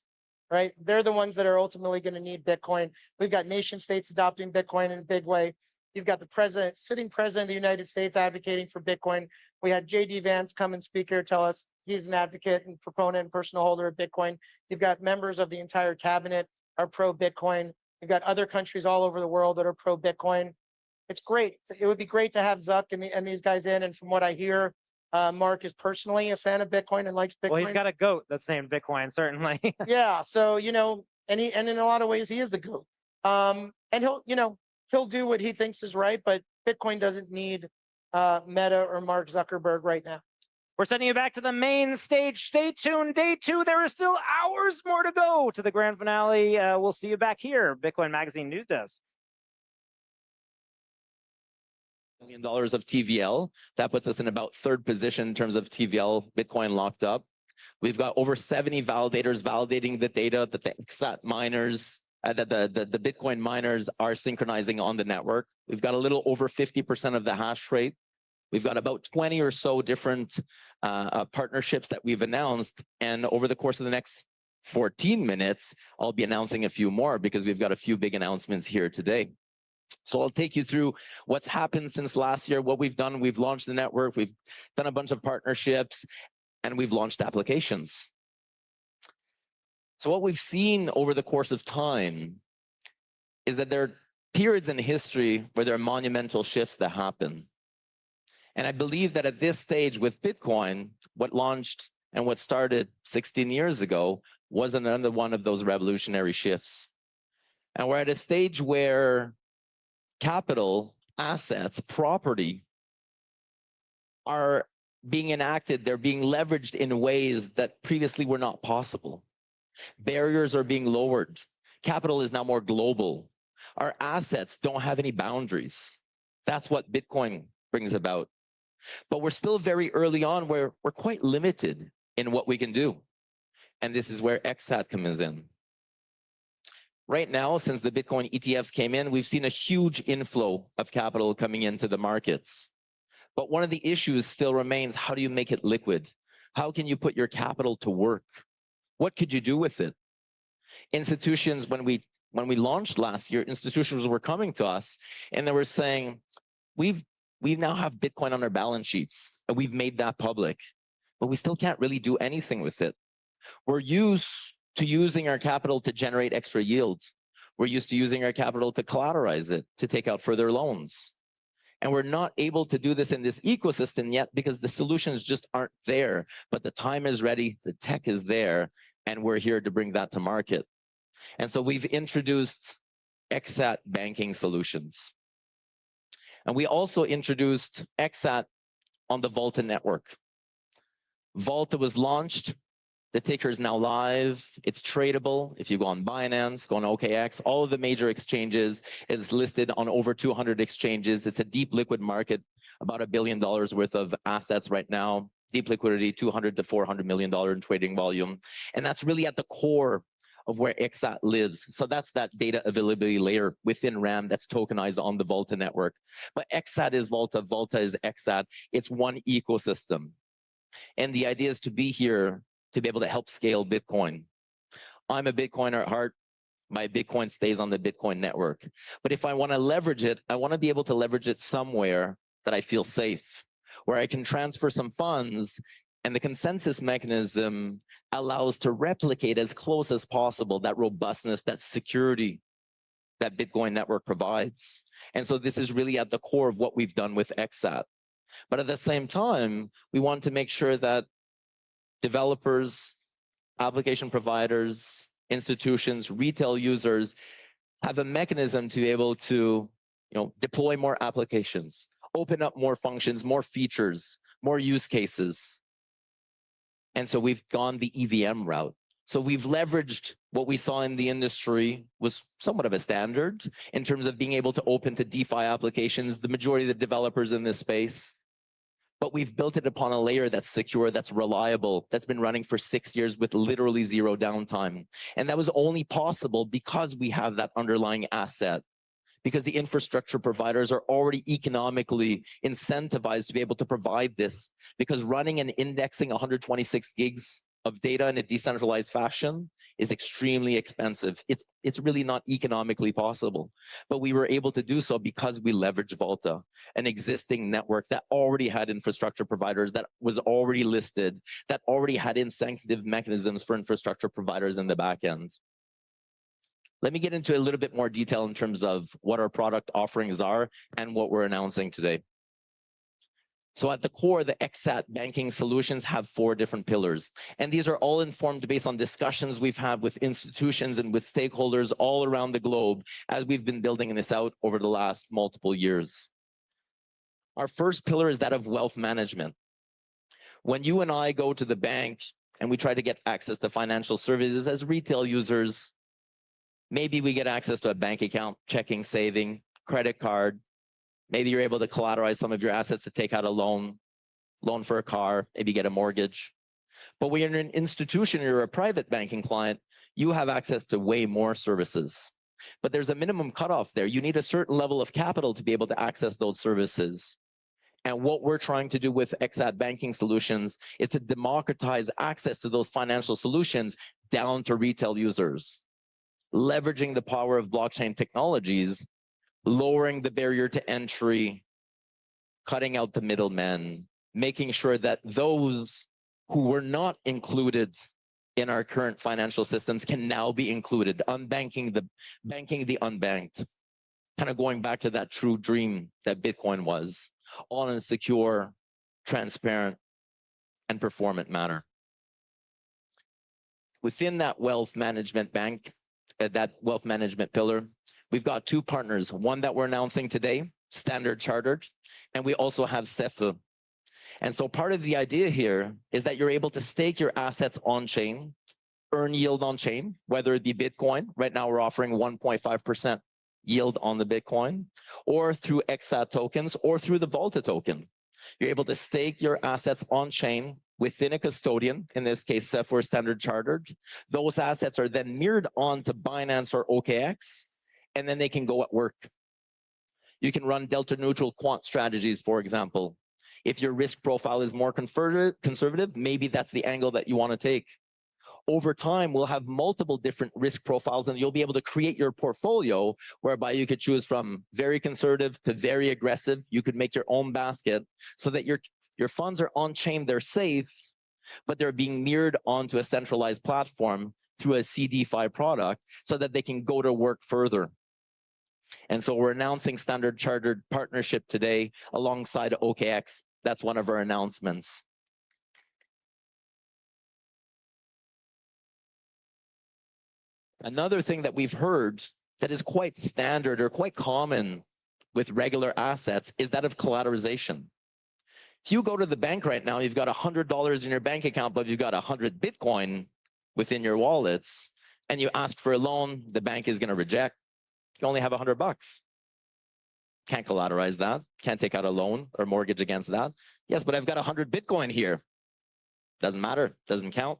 right? They're the ones that are ultimately going to need Bitcoin. We've got nation states adopting Bitcoin in a big way. You've got the sitting president of the United States advocating for Bitcoin. We had JD Vance come and speak here, tell us he's an advocate and proponent and personal holder of Bitcoin. You've got members of the entire cabinet are pro-Bitcoin. You've got other countries all over the world that are pro-Bitcoin. It's great. It would be great to have Zuck and these guys in. And from what I hear, Mark is personally a fan of Bitcoin and likes Bitcoin. Well, he's got a goat that's named Bitcoin, certainly. Yeah. So, and in a lot of ways, he is the goat. And he'll do what he thinks is right, but Bitcoin doesn't need Meta or Mark Zuckerberg right now. We're sending you back to the main stage. Stay tuned. Day 2, there is still hours more to go to the grand finale. We'll see you back here, Bitcoin Magazine News Desk. $1 million of TVL. That puts us in about 3rd position in terms of TVL Bitcoin locked up. We've got over 70 validators validating the data that the exSat miners, that the Bitcoin miners are synchronizing on the network. We've got a little over 50% of the hash rate. We've got about 20 or so different partnerships that we've announced. And over the course of the next 14 minutes, I'll be announcing a few more because we've got a few big announcements here today. So I'll take you through what's happened since last year, what we've done. We've launched the network, we've done a bunch of partnerships, and we've launched applications. So what we've seen over the course of time is that there are periods in history where there are monumental shifts that happen. And I believe that at this stage with Bitcoin, what launched and what started 16 years ago was another one of those revolutionary shifts. And we're at a stage where capital, assets, property are being enacted, they're being leveraged in ways that previously were not possible. Barriers are being lowered. Capital is now more global. Our assets don't have any boundaries. That's what Bitcoin brings about. But we're still very early on where we're quite limited in what we can do. And this is where exSat comes in. Right now, since the Bitcoin ETFs came in, we've seen a huge inflow of capital coming into the markets. But one of the issues still remains, how do you make it liquid? How can you put your capital to work? What could you do with it? Institutions, when we launched last year, institutions were coming to us and they were saying, we now have Bitcoin on our balance sheets and we've made that public, but we still can't really do anything with it. We're used to using our capital to generate extra yield. We're used to using our capital to collateralize it, to take out further loans. And we're not able to do this in this ecosystem yet because the solutions just aren't there, but the time is ready, the tech is there, and we're here to bring that to market. And so we've introduced exSat banking solutions. And we also introduced exSat on the Volta network. Volta was launched. The ticker is now live. It's tradable. If you go on Binance, go on OKX, all of the major exchanges, it's listed on over 200 exchanges. It's a deep liquid market, about $1 billion worth of assets right now. Deep liquidity, $200 to $400 million in trading volume. And that's really at the core of where exSat lives. So that's that data availability layer within RAM that's tokenized on the Volta network. But exSat is Volta, Volta is exSat. It's one ecosystem. And the idea is to be here to be able to help scale Bitcoin. I'm a Bitcoiner at heart. My Bitcoin stays on the Bitcoin network. But if I want to leverage it, I want to be able to leverage it somewhere that I feel safe, where I can transfer some funds, and the consensus mechanism allows to replicate as close as possible that robustness, that security that Bitcoin network provides. And so this is really at the core of what we've done with exSat. But at the same time, we want to make sure that developers, application providers, institutions, retail users have a mechanism to be able to, deploy more applications, open up more functions, more features, more use cases. And so we've gone the EVM route. So we've leveraged what we saw in the industry was somewhat of a standard in terms of being able to open to DeFi applications, the majority of the developers in this space. But we've built it upon a layer that's secure, that's reliable, that's been running for 6 years with literally zero downtime. And that was only possible because we have that underlying asset, because the infrastructure providers are already economically incentivized to be able to provide this, because running and indexing 126 gigs of data in a decentralized fashion is extremely expensive. It's really not economically possible. But we were able to do so because we leveraged Volta, an existing network that already had infrastructure providers, that was already listed, that already had incentive mechanisms for infrastructure providers in the back end. Let me get into a little bit more detail in terms of what our product offerings are and what we're announcing today. So at the core, the exSat banking solutions have 4 different pillars. And these are all informed based on discussions we've had with institutions and with stakeholders all around the globe as we've been building this out over the last multiple years. Our first pillar is that of wealth management. When you and I go to the bank and we try to get access to financial services as retail users, maybe we get access to a bank account, checking, saving, credit card. Maybe you're able to collateralize some of your assets to take out a loan for a car, maybe get a mortgage. But when you're an institution, you're a private banking client, you have access to way more services. But there's a minimum cutoff there. You need a certain level of capital to be able to access those services. And what we're trying to do with exSat banking solutions is to democratize access to those financial solutions down to retail users, leveraging the power of blockchain technologies, lowering the barrier to entry, cutting out the middlemen, making sure that those who were not included in our current financial systems can now be included, banking the unbanked, kind of going back to that true dream that Bitcoin was, all in a secure, transparent, and performant manner. Within that wealth management pillar, we've got 2 partners, one that we're announcing today, Standard Chartered, and we also have SEFA. And so part of the idea here is that you're able to stake your assets on chain, earn yield on chain, whether it be Bitcoin. Right now we're offering 1.5% yield on the Bitcoin, or through exSat tokens, or through the Volta token. You're able to stake your assets on chain within a custodian, in this case, SEFA or Standard Chartered. Those assets are then mirrored onto Binance or OKX, and then they can go at work. You can run delta neutral quant strategies, for example. If your risk profile is more conservative, maybe that's the angle that you want to take. Over time, we'll have multiple different risk profiles, and you'll be able to create your portfolio whereby you could choose from very conservative to very aggressive. You could make your own basket so that your funds are on chain, they're safe, but they're being mirrored onto a centralized platform through a CDFI product so that they can go to work further. And so we're announcing Standard Chartered partnership today alongside OKX. That's one of our announcements. Another thing that we've heard that is quite standard or quite common with regular assets is that of collateralization. If you go to the bank right now, you've got $100 in your bank account, but you've got 100 Bitcoin within your wallets, and you ask for a loan, the bank is going to reject. You only have $100. Can't collateralize that. Can't take out a loan or mortgage against that. Yes, but I've got 100 Bitcoin here. Doesn't matter. Doesn't count.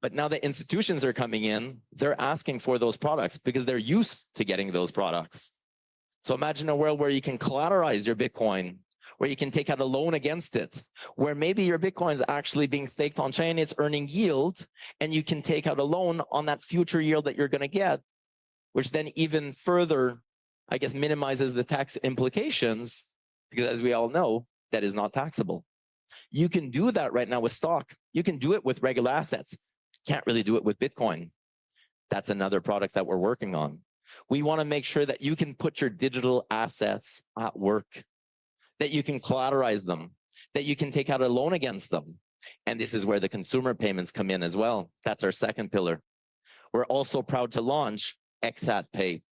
But now the institutions are coming in, they're asking for those products because they're used to getting those products. So imagine a world where you can collateralize your Bitcoin, where you can take out a loan against it, where maybe your Bitcoin is actually being staked on chain, it's earning yield, and you can take out a loan on that future yield that you're going to get, which then even further, I guess, minimizes the tax implications, because as we all know, that is not taxable. You can do that right now with stock. You can do it with regular assets. Can't really do it with Bitcoin. That's another product that we're working on. We want to make sure that you can put your digital assets at work, that you can collateralize them, that you can take out a loan against them. And this is where the consumer payments come in as well. That's our second pillar. We're also proud to launch exSat Pay.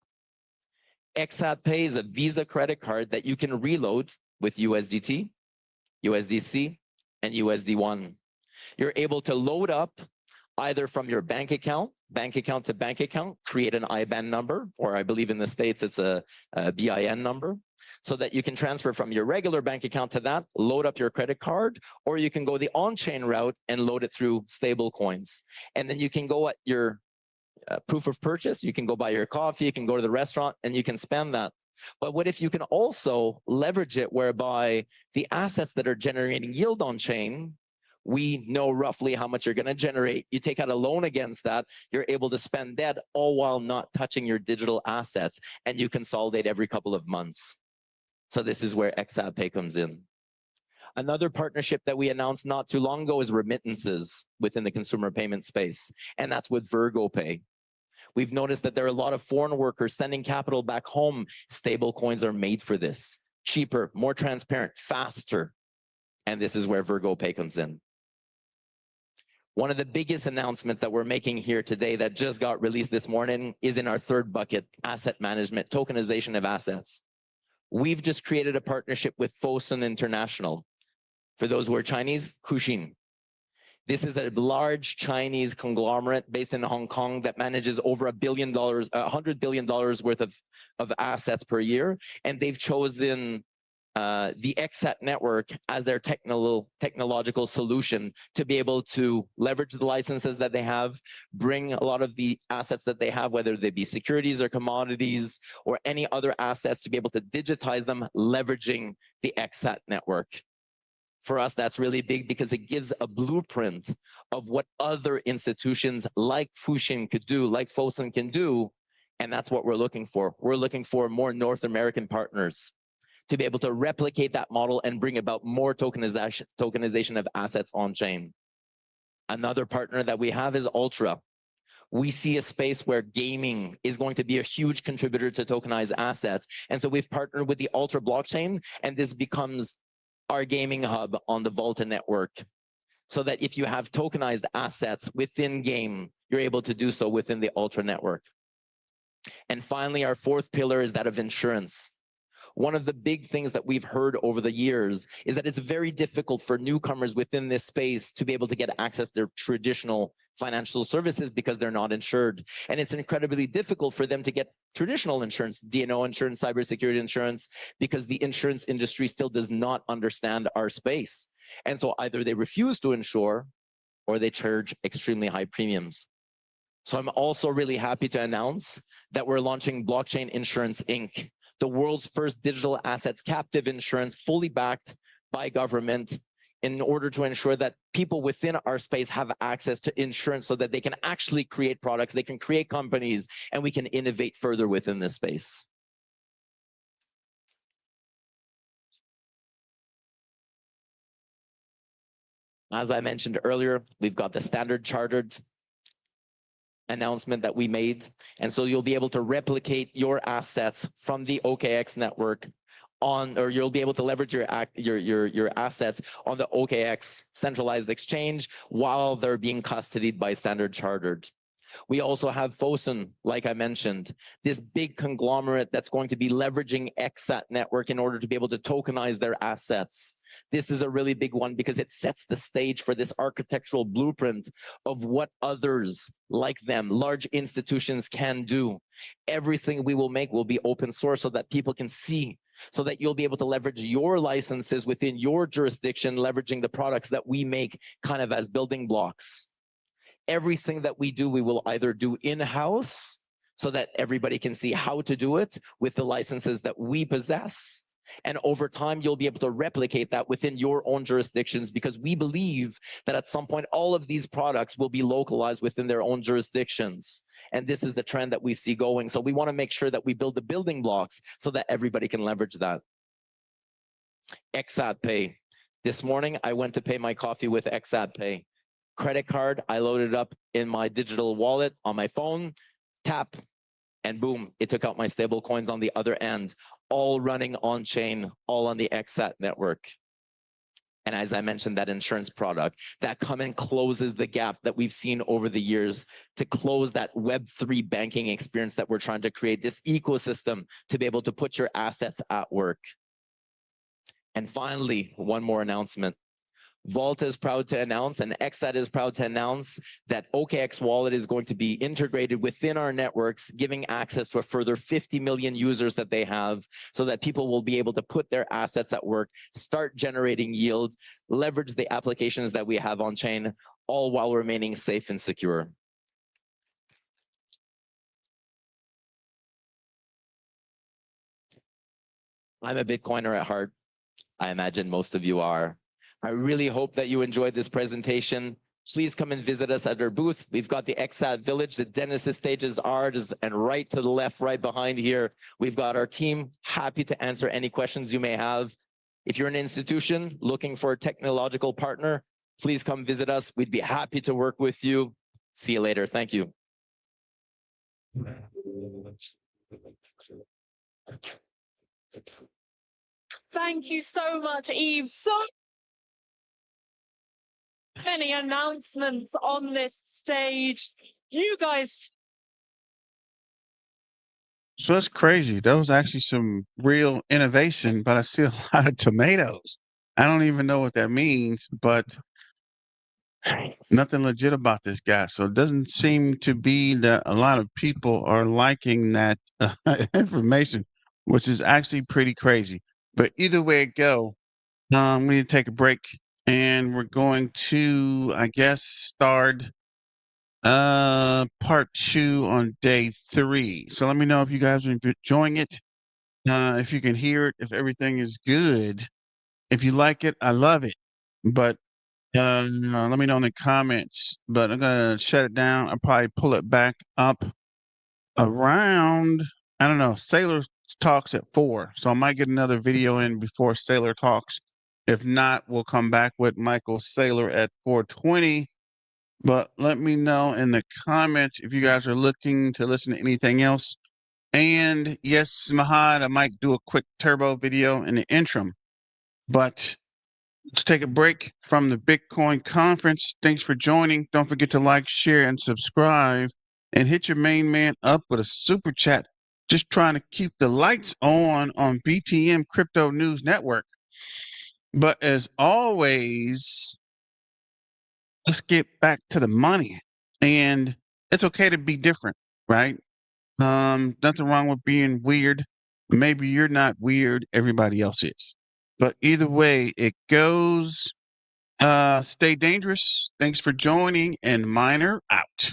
exSat Pay is a Visa credit card that you can reload with USDT, USDC, and USD1. You're able to load up either from your bank account to bank account, create an IBAN number, or I believe in the States it's a BIN number, so that you can transfer from your regular bank account to that, load up your credit card, or you can go the on-chain route and load it through stable coins. And then you can go at your proof of purchase, you can go buy your coffee, you can go to the restaurant, and you can spend that. But what if you can also leverage it whereby the assets that are generating yield on chain, we know roughly how much you're going to generate. You take out a loan against that, you're able to spend that all while not touching your digital assets, and you consolidate every couple of months. So this is where exSat Pay comes in. Another partnership that we announced not too long ago is remittances within the consumer payment space, and that's with Virgo Pay. We've noticed that there are a lot of foreign workers sending capital back home. Stable coins are made for this. Cheaper, more transparent, faster. And this is where Virgo Pay comes in. One of the biggest announcements that we're making here today that just got released this morning is in our third bucket, asset management, tokenization of assets. We've just created a partnership with Fosun International. For those who are Chinese, Huxin. This is a large Chinese conglomerate based in Hong Kong that manages over $100 billion worth of assets per year. And they've chosen the exSat network as their technological solution to be able to leverage the licenses that they have, bring a lot of the assets that they have, whether they be securities or commodities or any other assets, to be able to digitize them, leveraging the exSat network. For us, that's really big because it gives a blueprint of what other institutions like Fuxin could do, like Fosun can do, and that's what we're looking for. We're looking for more North American partners to be able to replicate that model and bring about more tokenization of assets on chain. Another partner that we have is Ultra. We see a space where gaming is going to be a huge contributor to tokenized assets. And so we've partnered with the Ultra blockchain, and this becomes our gaming hub on the Volta network, so that if you have tokenized assets within game, you're able to do so within the Ultra network. And finally, our fourth pillar is that of insurance. One of the big things that we've heard over the years is that it's very difficult for newcomers within this space to be able to get access to their traditional financial services because they're not insured. And it's incredibly difficult for them to get traditional insurance, D&O insurance, cybersecurity insurance, because the insurance industry still does not understand our space. And so either they refuse to insure or they charge extremely high premiums. So I'm also really happy to announce that we're launching Blockchain Insurance Inc., the world's first digital assets captive insurance, fully backed by government, in order to ensure that people within our space have access to insurance so that they can actually create products, they can create companies, and we can innovate further within this space. As I mentioned earlier, we've got the Standard Chartered announcement that we made. And so you'll be able to replicate your assets from the OKX network on, or you'll be able to leverage your assets on the OKX centralized exchange while they're being custodied by Standard Chartered. We also have Fosun, like I mentioned, this big conglomerate that's going to be leveraging exSat network in order to be able to tokenize their assets. This is a really big one because it sets the stage for this architectural blueprint of what others like them, large institutions, can do. Everything we will make will be open source so that people can see, so that you'll be able to leverage your licenses within your jurisdiction, leveraging the products that we make kind of as building blocks. Everything that we do, we will either do in-house so that everybody can see how to do it with the licenses that we possess. And over time, you'll be able to replicate that within your own jurisdictions, because we believe that at some point, all of these products will be localized within their own jurisdictions. And this is the trend that we see going. So we want to make sure that we build the building blocks so that everybody can leverage that. exSat Pay. This morning, I went to pay my coffee with exSat Pay. Credit card, I loaded up in my digital wallet on my phone, tap, and boom, it took out my stable coins on the other end, all running on chain, all on the exSat network. And as I mentioned, that insurance product, that come and closes the gap that we've seen over the years to close that Web3 banking experience that we're trying to create, this ecosystem to be able to put your assets at work. And finally, one more announcement. Volta is proud to announce, and exSat is proud to announce, that OKX Wallet is going to be integrated within our networks, giving access to a further 50 million users that they have, so that people will be able to put their assets at work, start generating yield, leverage the applications that we have on chain, all while remaining safe and secure. I'm a Bitcoiner at heart. I imagine most of you are. I really hope that you enjoyed this presentation. Please come and visit us at our booth. We've got the exSat Village, the Genesis stages, ours, and right to the left, right behind here, we've got our team, happy to answer any questions you may have. If you're an institution looking for a technological partner, please come visit us. We'd be happy to work with you. See you later. Thank you. Thank you so much, Yves. So many announcements on this stage. You guys. So that's crazy. That was actually some real innovation, but I see a lot of tomatoes. I don't even know what that means, but nothing legit about this guy. So it doesn't seem to be that a lot of people are liking that information, which is actually pretty crazy. But either way it go, we need to take a break, and we're going to, I guess, start part 2 on day 3. So let me know if you guys are enjoying it, if you can hear it, if everything is good. If you like it, I love it. But let me know in the comments. But I'm gonna shut it down. I'll probably pull it back up around, I don't know, Saylor talks at 4, so I might get another video in before Saylor talks. If not, we'll come back with Michael Saylor at 4:20. But let me know in the comments if you guys are looking to listen to anything else. And yes, Mahad, I might do a quick turbo video in the interim. But let's take a break from the Bitcoin conference. Thanks for joining. Don't forget to like, share, and subscribe. And hit your main man up with a super chat. Just trying to keep the lights on BTM Crypto News Network. But as always, let's get back to the money. And it's okay to be different, right? Nothing wrong with being weird. Maybe you're not weird, everybody else is. But either way it goes, stay dangerous. Thanks for joining, and Miner out.